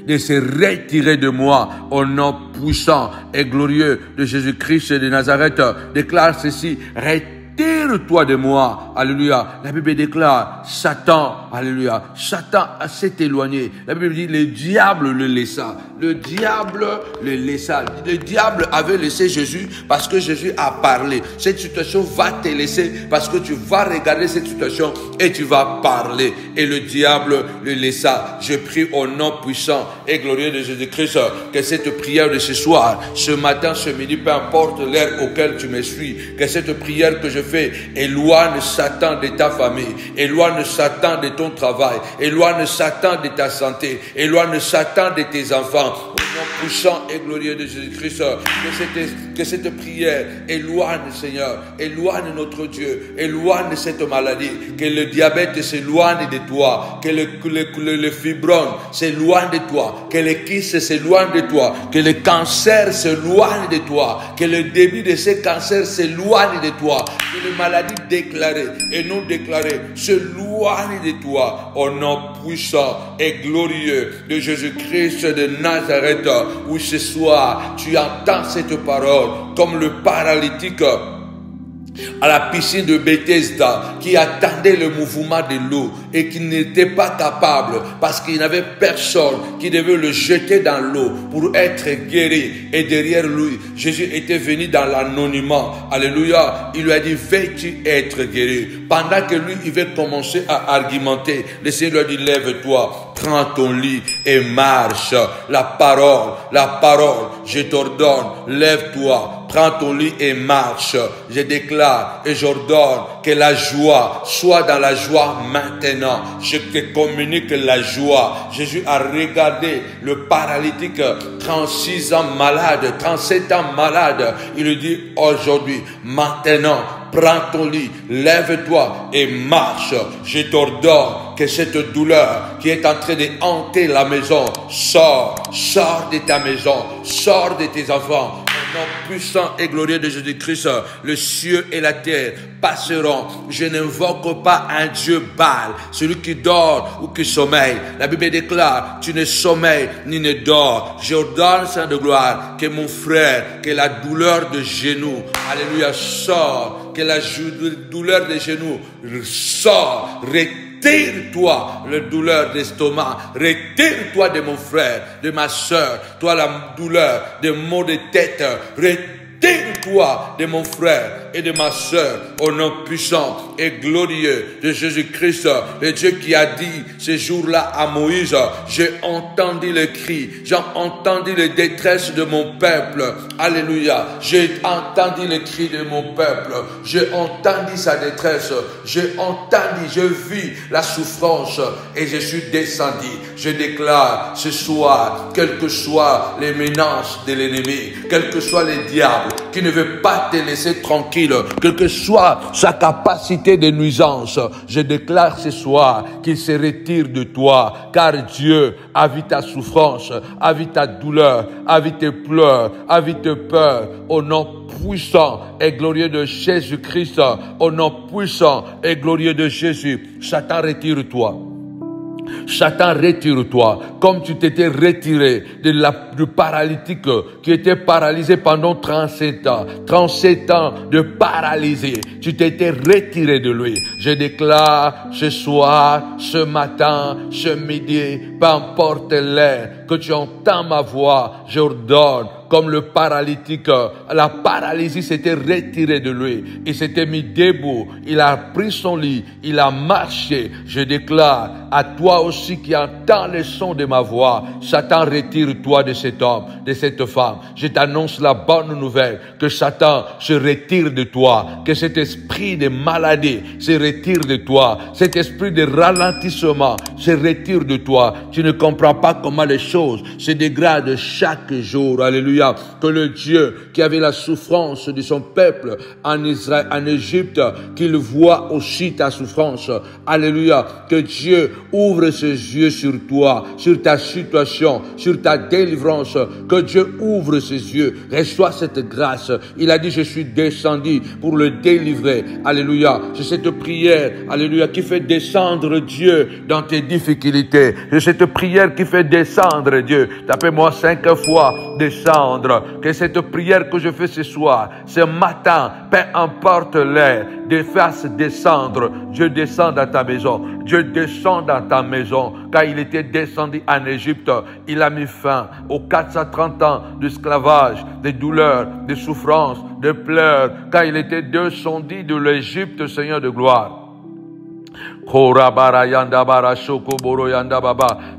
de se retirer de moi au nom puissant et glorieux de Jésus-Christ de Nazareth. Déclare ceci, retire retire-toi de moi. Alléluia. La Bible déclare, Satan, alléluia, Satan s'est éloigné. La Bible dit, le diable le laissa. Le diable le laissa. Le diable avait laissé Jésus parce que Jésus a parlé. Cette situation va te laisser parce que tu vas regarder cette situation et tu vas parler. Et le diable le laissa. Je prie au nom puissant et glorieux de Jésus-Christ que cette prière de ce soir, ce matin, ce midi, peu importe l'heure auquel tu me suis, que cette prière que je fais éloigne Satan de ta famille, éloigne Satan de ton travail, éloigne Satan de ta santé, éloigne Satan de tes enfants. Au nom puissant et glorieux de Jésus-Christ, que cette prière éloigne, Seigneur, éloigne notre Dieu, éloigne cette maladie, que le diabète s'éloigne de toi, que le fibrome s'éloigne de toi, que le kyste s'éloigne de toi, que le cancer s'éloigne de toi, que le début de ces cancers s'éloigne de toi, que les maladies déclarées et non déclarées s'éloignent de toi, au nom puissant et glorieux de Jésus-Christ de Nazareth. Où ce soir tu entends cette parole comme le paralytique à la piscine de Bethesda qui attendait le mouvement de l'eau et qui n'était pas capable parce qu'il n'avait personne qui devait le jeter dans l'eau pour être guéri. Et derrière lui, Jésus était venu dans l'anonymat. Alléluia. Il lui a dit, veux-tu être guéri? Pendant que lui, il va commencer à argumenter, le Seigneur lui a dit, lève-toi, prends ton lit et marche. La parole, je t'ordonne, lève-toi, prends ton lit et marche. Je déclare et j'ordonne que la joie soit dans la joie maintenant. Je te communique la joie. Jésus a regardé le paralytique, 36 ans malade, 37 ans malade. Il lui dit aujourd'hui, maintenant, prends ton lit, lève-toi et marche. Je t'ordonne que cette douleur qui est en train de hanter la maison, sors de ta maison, sors de tes enfants. Au nom puissant et glorieux de Jésus-Christ, le ciel et la terre passeront. Je n'invoque pas un Dieu Baal, celui qui dort ou qui sommeille. La Bible déclare, tu ne sommeilles ni ne dors. J'ordonne, Saint de gloire, que mon frère, que la douleur de genoux, alléluia, sort, que la douleur de genoux sort, retire-toi la douleur d'estomac, retire-toi de mon frère, de ma soeur, toi la douleur de maux de tête, retire-toi de mon frère et de ma soeur, au nom puissant et glorieux de Jésus-Christ, le Dieu qui a dit ce jour-là à Moïse, j'ai entendu le cri, j'ai entendu les détresses de mon peuple, alléluia, j'ai entendu le cri de mon peuple, j'ai entendu sa détresse, j'ai entendu, j'ai vu la souffrance et je suis descendu. Je déclare ce soir, quelles que soient les menaces de l'ennemi, quels que soient les diables qui ne veulent pas te laisser tranquille, quelle que soit sa capacité de nuisance, je déclare ce soir qu'il se retire de toi, car Dieu a vu ta souffrance, a vu ta douleur, a vu tes pleurs, a vu tes peurs, au nom puissant et glorieux de Jésus-Christ, au nom puissant et glorieux de Jésus. Satan, retire-toi. Satan, retire-toi, comme tu t'étais retiré du paralytique qui était paralysé pendant 37 ans. 37 ans de paralysé. Tu t'étais retiré de lui. Je déclare ce soir, ce matin, ce midi, peu importe l'heure, que tu entends ma voix, j'ordonne, comme le paralytique, la paralysie s'était retirée de lui. Il s'était mis debout, il a pris son lit, il a marché. Je déclare à toi aussi qui entends le son de ma voix, Satan, retire-toi de cet homme, de cette femme. Je t'annonce la bonne nouvelle, que Satan se retire de toi, que cet esprit de maladie se retire de toi, cet esprit de ralentissement se retire de toi. Tu ne comprends pas comment les choses se dégradent chaque jour. Alléluia. Que le Dieu qui avait la souffrance de son peuple en Israël, en Égypte, qu'il voit aussi ta souffrance. Alléluia. Que Dieu ouvre ses yeux sur toi, sur ta situation, sur ta délivrance. Que Dieu ouvre ses yeux. Reçois cette grâce. Il a dit, je suis descendu pour le délivrer. Alléluia. C'est cette prière, alléluia, qui fait descendre Dieu dans tes difficultés. C'est cette prière qui fait descendre Dieu. Tapez-moi 5 fois, descendre. entendre que cette prière que je fais ce soir, ce matin, peu importe l'heure, de fasse descendre. Je descends dans ta maison. Je descends dans ta maison. Quand il était descendu en Égypte, il a mis fin aux 430 ans d'esclavage, de douleurs, de souffrances, de pleurs. Quand il était descendu de l'Égypte, Seigneur de gloire.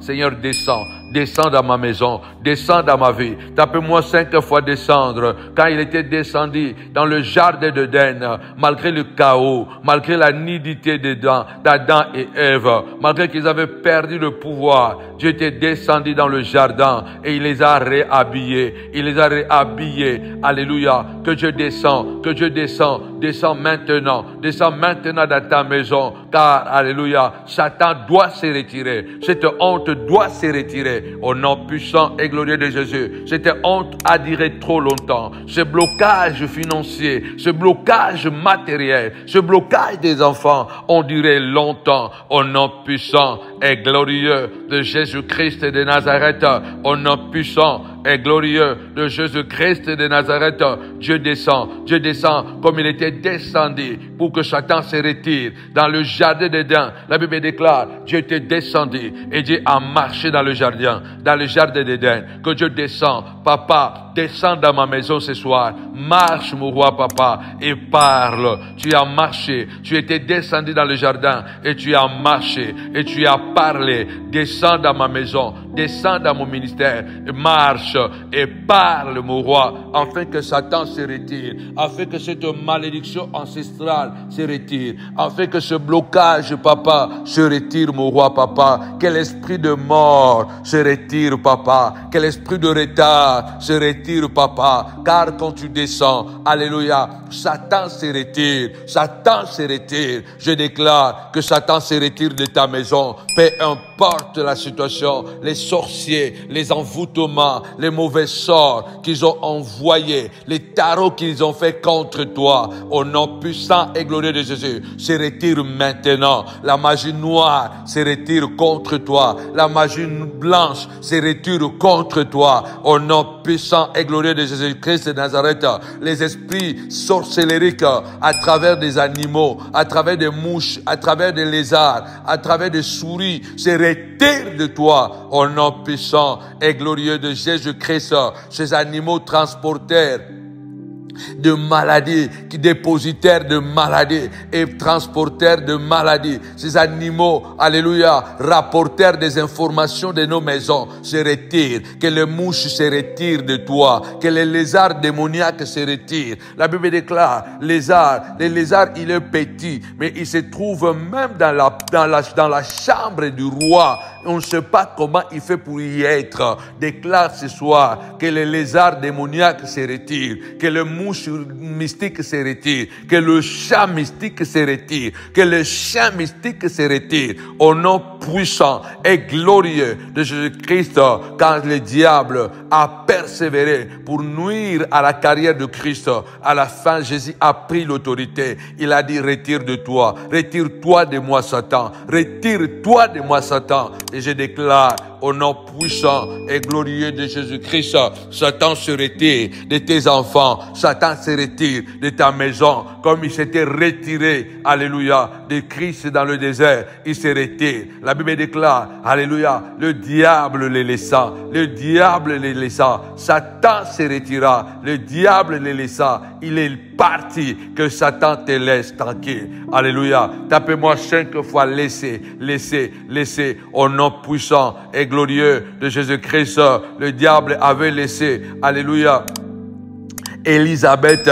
Seigneur, descends. Descends dans ma maison, descends dans ma vie. Tapez-moi 5 fois descendre. Quand il était descendu dans le jardin d'Éden, malgré le chaos, malgré la nudité d'Adam et Ève, malgré qu'ils avaient perdu le pouvoir, Dieu était descendu dans le jardin et il les a réhabillés. Il les a réhabillés. Alléluia. Que Dieu descend, que Dieu descend. Descends maintenant dans ta maison. Car, alléluia, Satan doit se retirer. Cette honte doit se retirer. Au nom puissant et glorieux de Jésus. Cette honte a duré trop longtemps. Ce blocage financier, ce blocage matériel, ce blocage des enfants ont duré longtemps. Au nom puissant et glorieux de Jésus-Christ de Nazareth. Au nom puissant et glorieux de Jésus-Christ de Nazareth. Dieu descend comme il était descendu pour que Satan se retire. Dans le jardin d'Éden, la Bible déclare, Dieu était descendu et Dieu a marché dans le jardin d'Éden. Que Dieu descend. Papa, descends dans ma maison ce soir. Marche, mon roi, papa, et parle. Tu as marché, tu étais descendu dans le jardin et tu as marché et tu as parlé. Descends dans ma maison, descends dans mon ministère, marche et parle, mon roi, afin que Satan se retire, afin que cette malédiction ancestrale se retire, afin que ce blocage, papa, se retire, mon roi, papa, que l'esprit de mort se retire, papa, que l'esprit de retard se retire, papa, car quand tu descends, alléluia, Satan se retire, Satan se retire. Je déclare que Satan se retire de ta maison, peu importe la situation, les sorciers, les envoûtements, les mauvais sorts qu'ils ont envoyés, les tarots qu'ils ont fait contre toi, au nom puissant et glorieux de Jésus, se retire maintenant. La magie noire se retire contre toi, la magie blanche se retire contre toi, au nom puissant et glorieux de Jésus-Christ de Nazareth. Les esprits sorcellériques à travers des animaux, à travers des mouches, à travers des lézards, à travers des souris, se retirent de toi, au nom puissant et glorieux de Jésus-Christ. Ces animaux transporteurs de maladies, qui dépositaires de maladies et transporteurs de maladies. Ces animaux, alléluia, rapporteurs des informations de nos maisons se retirent. Que les mouches se retirent de toi. Que les lézards démoniaques se retirent. La Bible déclare, les lézards, il est petit, mais il se trouve même dans la chambre du roi. On ne sait pas comment il fait pour y être. Déclare ce soir que les lézards démoniaques se retirent, que les mouches mystiques se retirent, que le chat mystique se retire, que le chien mystique se retire. Au nom puissant et glorieux de Jésus-Christ, quand le diable a persévéré pour nuire à la carrière de Christ, à la fin, Jésus a pris l'autorité. Il a dit, retire de toi, retire-toi de moi, Satan, retire-toi de moi, Satan. Et je déclare au nom puissant et glorieux de Jésus-Christ, Satan se retire de tes enfants, Satan se retire de ta maison, comme il s'était retiré, alléluia, de Christ dans le désert, il se retire. La Bible déclare, alléluia, le diable les laissa, Satan se retira, le diable les laissa, il est parti, que Satan te laisse tranquille. Alléluia. Tapez-moi 5 fois laissez, au nom puissant et glorieux de Jésus-Christ. Le diable avait laissé, alléluia, Élisabeth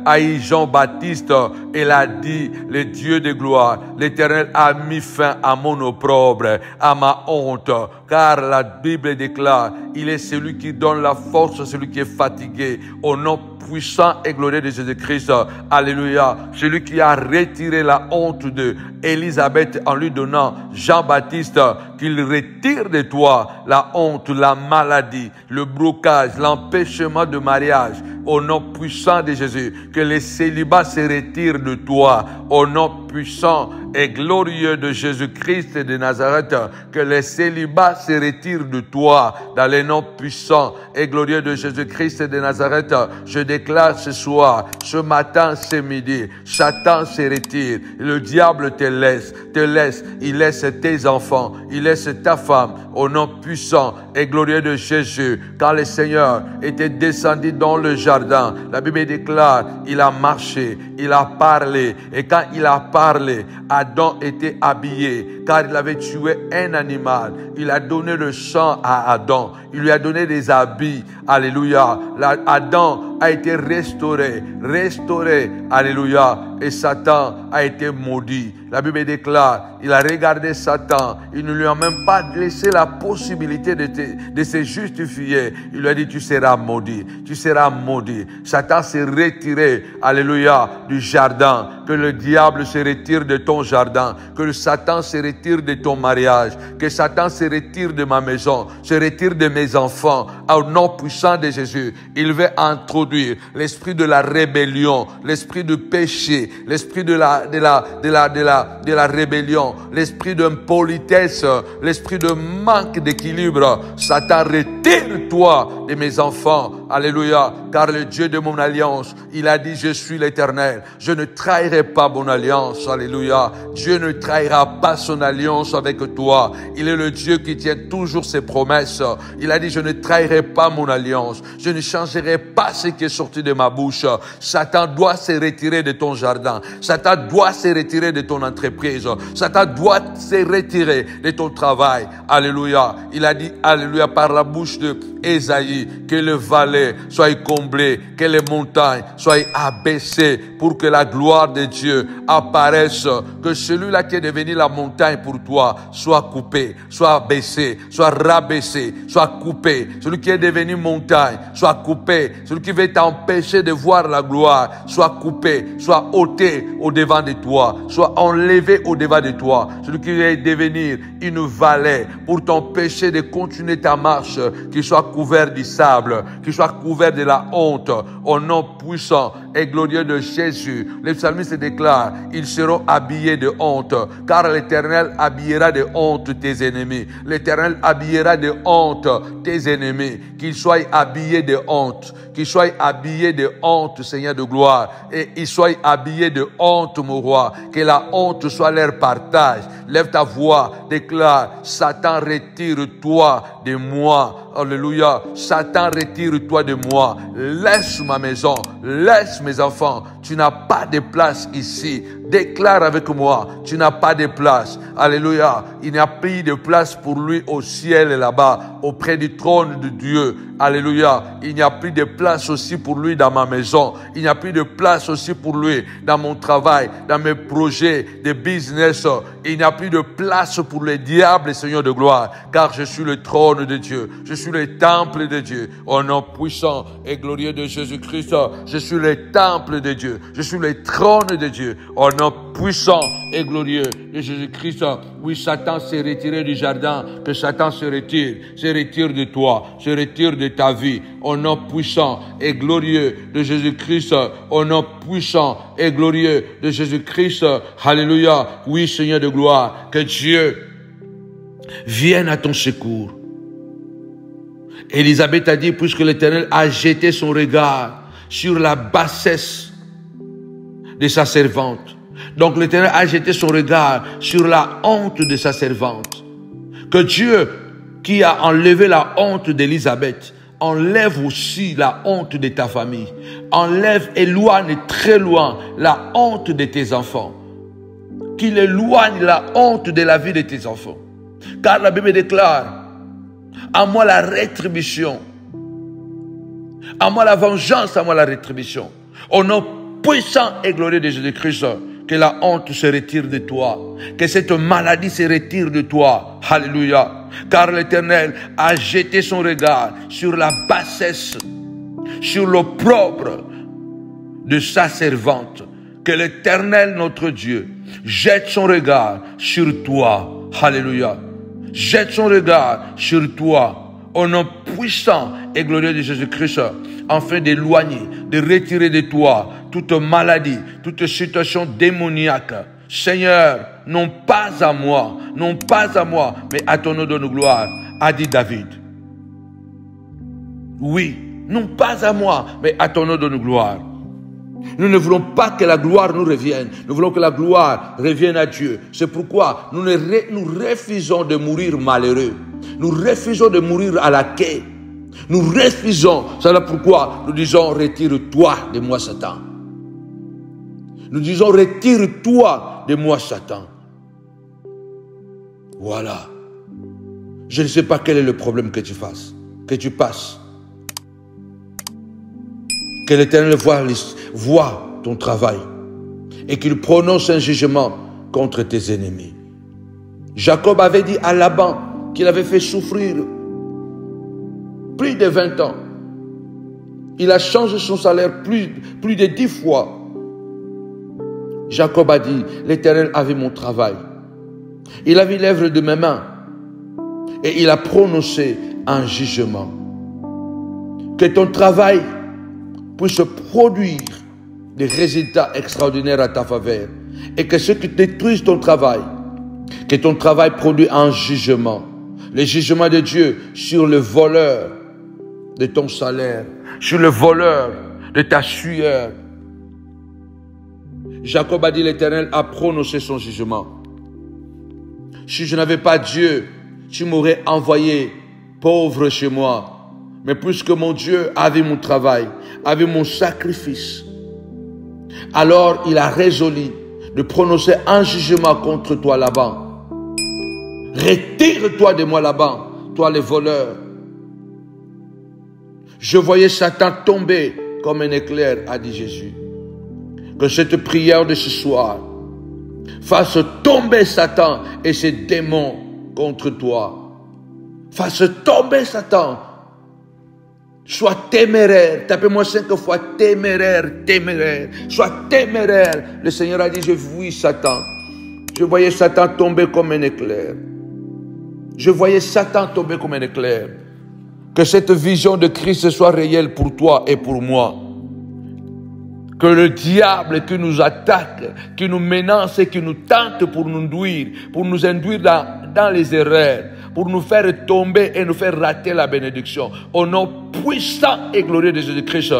a eu Jean-Baptiste. Elle a dit, le Dieu de gloire, l'Éternel a mis fin à mon opprobre, à ma honte, car la Bible déclare, il est celui qui donne la force à celui qui est fatigué, au nom puissant et glorieux de Jésus-Christ. Alléluia. Celui qui a retiré la honte de Élisabeth en lui donnant Jean-Baptiste, qu'il retire de toi la honte, la maladie, le blocage, l'empêchement de mariage. Au nom puissant de Jésus, que les célibats se retirent de toi. Au nom puissant et glorieux de Jésus-Christ de Nazareth, que les célibats se retirent de toi dans les noms puissants et glorieux de Jésus-Christ de Nazareth. Je déclare ce soir, ce matin, ce midi, Satan se retire. Le diable te laisse. Il laisse tes enfants, il laisse ta femme au nom puissant et glorieux de Jésus. Quand le Seigneur était descendu dans le jardin, la Bible déclare, il a marché, il a parlé. Et quand il a parlé, Adam était habillé, car il avait tué un animal. Il a donné le sang à Adam. Il lui a donné des habits. Alléluia. Adam a été restauré. Alléluia. Et Satan a été maudit. La Bible déclare, il a regardé Satan. Il ne lui a même pas laissé la possibilité de se justifier. Il lui a dit, tu seras maudit. Tu seras maudit. Satan s'est retiré. Alléluia. Du jardin. Que le diable se retire de ton jardin. Que le Satan se retire de ton mariage. Que Satan se retire de ma maison. Se retire de mes enfants. Au nom puissant de Jésus. Il veut introduire l'esprit de la rébellion. L'esprit du péché. L'esprit de la rébellion. L'esprit d'impolitesse. L'esprit de manque d'équilibre. Satan, retire-toi de mes enfants. Alléluia. Car le Dieu de mon alliance, il a dit, je suis l'Éternel. Je ne trahirai pas mon alliance. Alléluia. Dieu ne trahira pas son alliance avec toi. Il est le Dieu qui tient toujours ses promesses. Il a dit, je ne trahirai pas mon alliance. Je ne changerai pas ce qui est sorti de ma bouche. Satan doit se retirer de ton jardin. Satan doit se retirer de ton entreprise. Satan doit se retirer de ton travail. Alléluia. Il a dit, alléluia, par la bouche de Ésaïe, que le valet soit comblé, que les montagnes soient abaissées pour que la gloire de Dieu apparaisse, que celui-là qui est devenu la montagne pour toi soit coupé, soit abaissé, soit rabaissé, soit coupé. Celui qui est devenu montagne soit coupé. Celui qui veut t'empêcher de voir la gloire soit coupé, soit ôté au devant de toi, soit enlevé au devant de toi. Celui qui veut devenir une vallée pour t'empêcher de continuer ta marche, qu'il soit couvert du sable, qu'il soit couvert de la honte, au nom puissant et glorieux de Jésus. Le psalmiste déclare, ils seront habillés de honte, car l'Éternel habillera de honte tes ennemis. L'Éternel habillera de honte tes ennemis. Qu'ils soient habillés de honte, qu'ils soient habillés de honte, Seigneur de gloire, et ils soient habillés de honte, mon roi, que la honte soit leur partage. Lève ta voix, déclare, Satan, retire-toi de moi. Alléluia. Satan, retire-toi de moi. Laisse ma maison. Laisse mes enfants. Tu n'as pas de place ici. Déclare avec moi. Tu n'as pas de place. Alléluia. Il n'y a plus de place pour lui au ciel là-bas, auprès du trône de Dieu. Alléluia. Il n'y a plus de place aussi pour lui dans ma maison. Il n'y a plus de place aussi pour lui dans mon travail, dans mes projets de business. Il n'y a plus de place pour le diable, Seigneur de gloire, car je suis le trône de Dieu. Je suis le temple de Dieu. Au nom puissant et glorieux de Jésus-Christ, je suis le temple de Dieu. Je suis le trône de Dieu. Au nom puissant et glorieux de Jésus-Christ. Oui, Satan s'est retiré du jardin. Que Satan se retire de toi, se retire de ta vie. Au nom puissant et glorieux de Jésus-Christ. Au nom puissant et glorieux de Jésus-Christ. Alléluia. Oui, Seigneur de gloire, que Dieu vienne à ton secours. Élisabeth a dit, puisque l'Éternel a jeté son regard sur la bassesse de sa servante. Donc l'Éternel a jeté son regard sur la honte de sa servante. Que Dieu, qui a enlevé la honte d'Élisabeth, enlève aussi la honte de ta famille. Enlève, éloigne très loin la honte de tes enfants. Qu'il éloigne la honte de la vie de tes enfants. Car la Bible déclare, à moi la rétribution, à moi la vengeance, à moi la rétribution. Au nom puissant et glorieux de Jésus-Christ, que la honte se retire de toi, que cette maladie se retire de toi. Alléluia. Car l'Éternel a jeté son regard sur la bassesse, sur l'opprobre de sa servante. Que l'Éternel, notre Dieu, jette son regard sur toi. Alléluia. Jette son regard sur toi, au nom puissant et glorieux de Jésus-Christ, afin d'éloigner, de retirer de toi toute maladie, toute situation démoniaque Seigneur, non pas à moi, mais à ton nom de gloire, a dit David. Oui, non pas à moi, mais à ton nom de gloire. Nous ne voulons pas que la gloire nous revienne. Nous voulons que la gloire revienne à Dieu. C'est pourquoi nous refusons de mourir malheureux. Nous refusons de mourir à la quai. Nous refusons. C'est là pourquoi nous disons, retire-toi de moi, Satan. Nous disons, retire-toi de moi, Satan. Voilà. Je ne sais pas quel est le problème que tu passes. Que l'Éternel voit ton travail et qu'il prononce un jugement contre tes ennemis. Jacob avait dit à Laban qu'il avait fait souffrir plus de 20 ans. Il a changé son salaire plus de 10 fois. Jacob a dit, l'Éternel a vu mon travail. Il a vu l'œuvre de mes mains et il a prononcé un jugement. Que ton travail puisse produire des résultats extraordinaires à ta faveur. Et que ceux qui détruisent ton travail, que ton travail produise un jugement. Le jugement de Dieu sur le voleur de ton salaire, sur le voleur de ta sueur. Jacob a dit, l'Éternel a prononcé son jugement. Si je n'avais pas Dieu, tu m'aurais envoyé pauvre chez moi. Mais puisque mon Dieu a vu mon travail, a vu mon sacrifice, alors il a résolu de prononcer un jugement contre toi, Laban. Retire-toi de moi, Laban, toi le voleur. Je voyais Satan tomber comme un éclair, a dit Jésus. Que cette prière de ce soir fasse tomber Satan et ses démons contre toi. Fasse tomber Satan. Sois téméraire. Tapez-moi 5 fois téméraire, téméraire. Sois téméraire. Le Seigneur a dit, je vis Satan. Je voyais Satan tomber comme un éclair. Je voyais Satan tomber comme un éclair. Que cette vision de Christ soit réelle pour toi et pour moi. Que le diable qui nous attaque, qui nous menace et qui nous tente pour nous induire dans les erreurs, pour nous faire tomber et nous faire rater la bénédiction. Au nom puissant et glorieux de Jésus-Christ,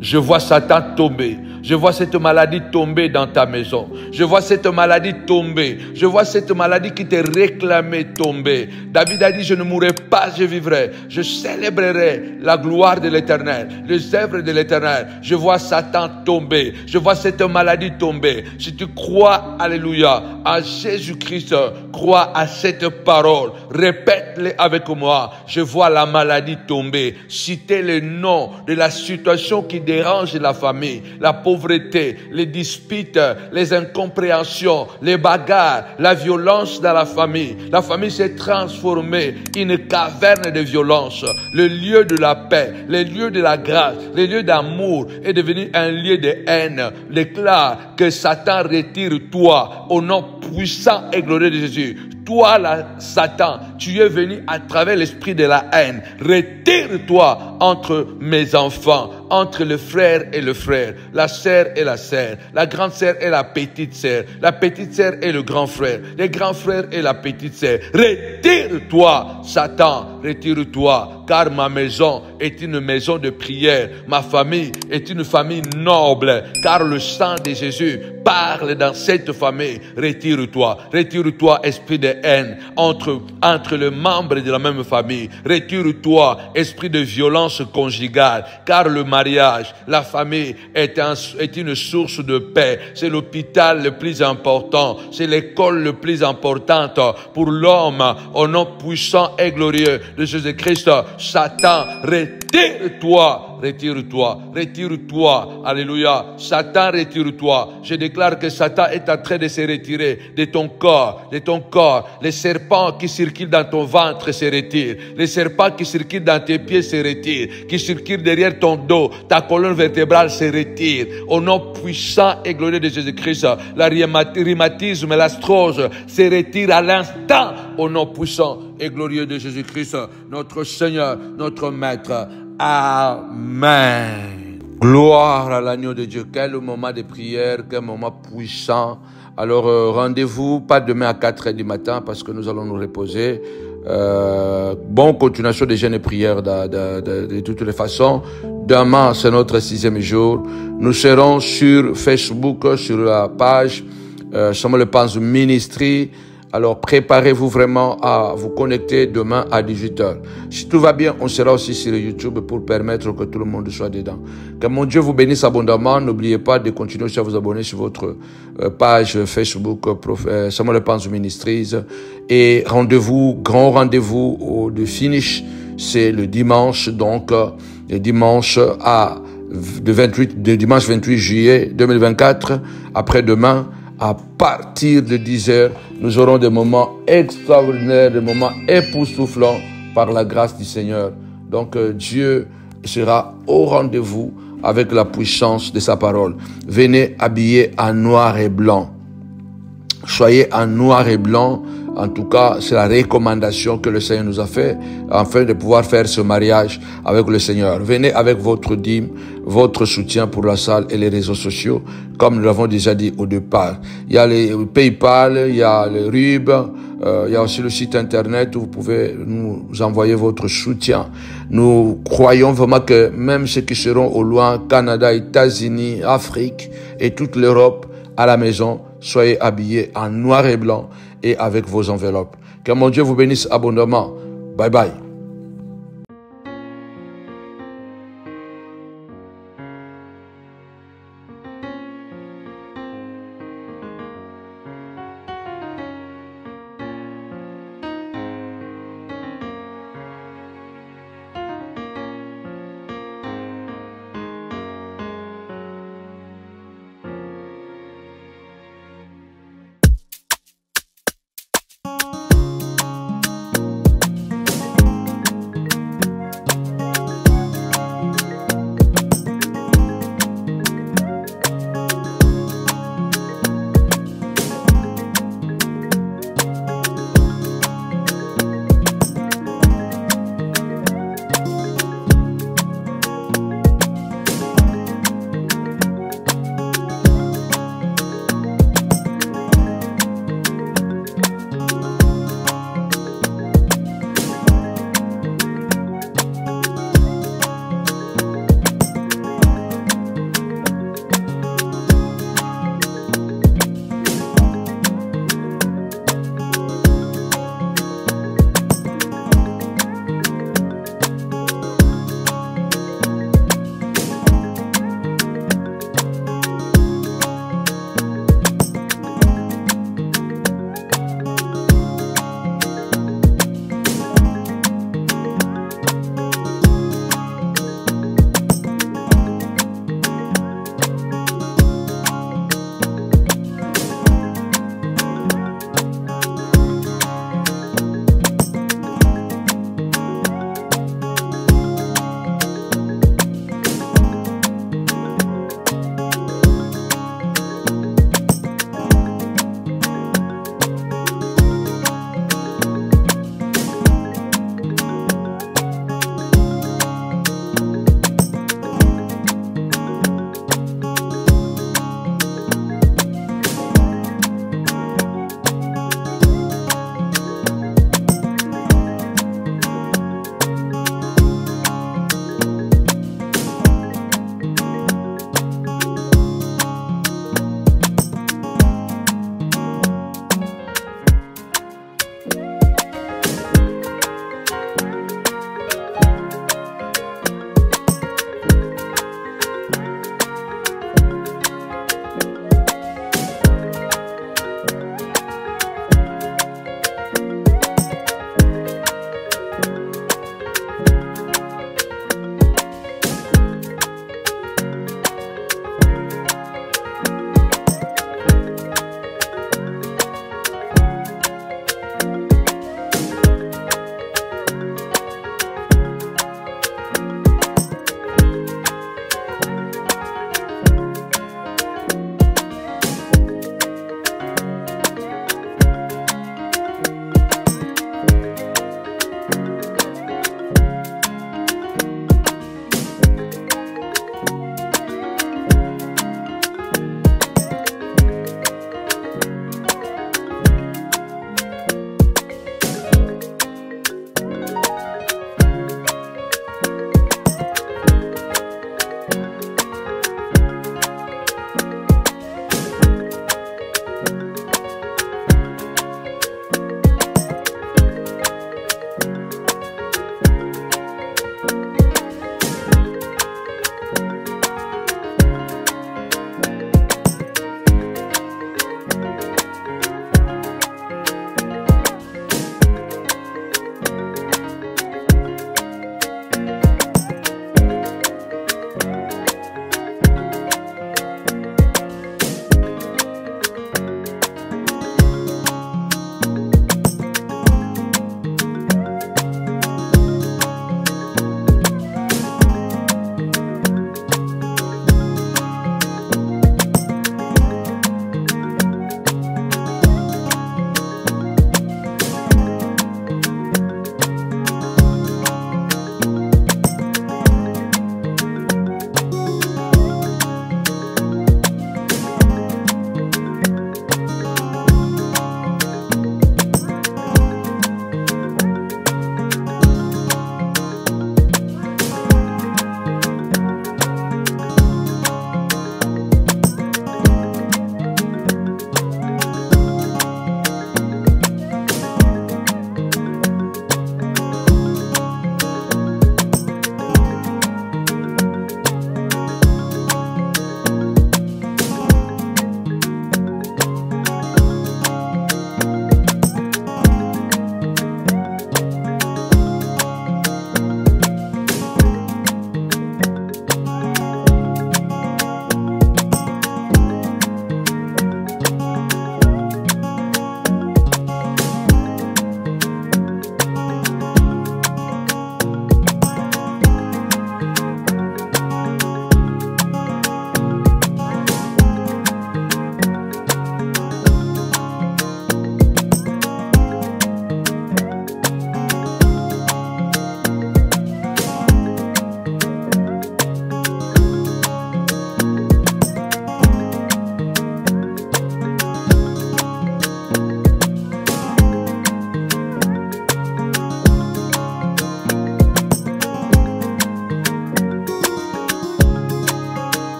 je vois Satan tomber. Je vois cette maladie tomber dans ta maison. Je vois cette maladie tomber. Je vois cette maladie qui te réclamait tomber. David a dit, je ne mourrai pas, je vivrai. Je célébrerai la gloire de l'Éternel, les œuvres de l'Éternel. Je vois Satan tomber. Je vois cette maladie tomber. Si tu crois, alléluia, à Jésus-Christ, crois à cette parole. Répète-les avec moi. Je vois la maladie tomber. Citez le nom de la situation qui dérange la famille, la pauvreté, les disputes, les incompréhensions, les bagarres, la violence dans la famille. La famille s'est transformée en une caverne de violence. Le lieu de la paix, le lieu de la grâce, le lieu d'amour est devenu un lieu de haine. Déclare que Satan retire toi au nom puissant et glorieux de Jésus. Toi, là, Satan, tu es venu à travers l'esprit de la haine. Retire-toi entre mes enfants, entre le frère et le frère, la sœur et la sœur, la grande sœur et la petite sœur et le grand frère, les grands frères et la petite sœur. Retire-toi, Satan, retire-toi, car ma maison est une maison de prière. Ma famille est une famille noble, car le sang de Jésus parle dans cette famille. Retire-toi, retire-toi, esprit de haine entre les membres de la même famille. Retire-toi, esprit de violence conjugale, car le mariage, la famille est une source de paix. C'est l'hôpital le plus important, c'est l'école le plus importante pour l'homme. Au nom puissant et glorieux de Jésus-Christ, Satan, retire-toi, retire-toi, retire-toi, alléluia. Satan, retire-toi. Je déclare que Satan est en train de se retirer de ton corps, Les serpents qui circulent dans ton ventre se retirent. Les serpents qui circulent dans tes pieds se retirent. Qui circulent derrière ton dos, ta colonne vertébrale se retire. Au nom puissant et glorieux de Jésus-Christ, la rhumatisme, l'astrose se retire à l'instant. Au nom puissant et glorieux de Jésus-Christ, notre Seigneur, notre Maître. Amen. Gloire à l'agneau de Dieu. Quel moment de prière, quel moment puissant. Alors, rendez-vous, pas demain à 4h du matin parce que nous allons nous reposer. Bonne continuation des jeûnes et prières de toutes les façons. Demain, c'est notre 6e jour. Nous serons sur Facebook, sur la page Samuel Panzu Ministry. Alors, préparez-vous vraiment à vous connecter demain à 18h. Si tout va bien, on sera aussi sur YouTube pour permettre que tout le monde soit dedans. Que mon Dieu vous bénisse abondamment. N'oubliez pas de continuer à vous abonner sur votre page Facebook Samuel Panzu Ministries. Et rendez-vous, grand rendez-vous de finish, c'est le dimanche, donc le dimanche dimanche 28 juillet 2024, après-demain, à partir de 10h, nous aurons des moments extraordinaires, des moments époustouflants par la grâce du Seigneur. Donc Dieu sera au rendez-vous avec la puissance de sa parole. Venez habillés en noir et blanc. Soyez en noir et blanc. En tout cas, c'est la recommandation que le Seigneur nous a fait afin de pouvoir faire ce mariage avec le Seigneur. Venez avec votre dîme, votre soutien pour la salle et les réseaux sociaux, comme nous l'avons déjà dit au départ. Il y a les PayPal, il y a le RUB, il y a aussi le site internet où vous pouvez nous envoyer votre soutien. Nous croyons vraiment que même ceux qui seront au loin, Canada, États-Unis, Afrique et toute l'Europe, à la maison, soyez habillés en noir et blanc et avec vos enveloppes. Que mon Dieu vous bénisse abondamment. Bye bye.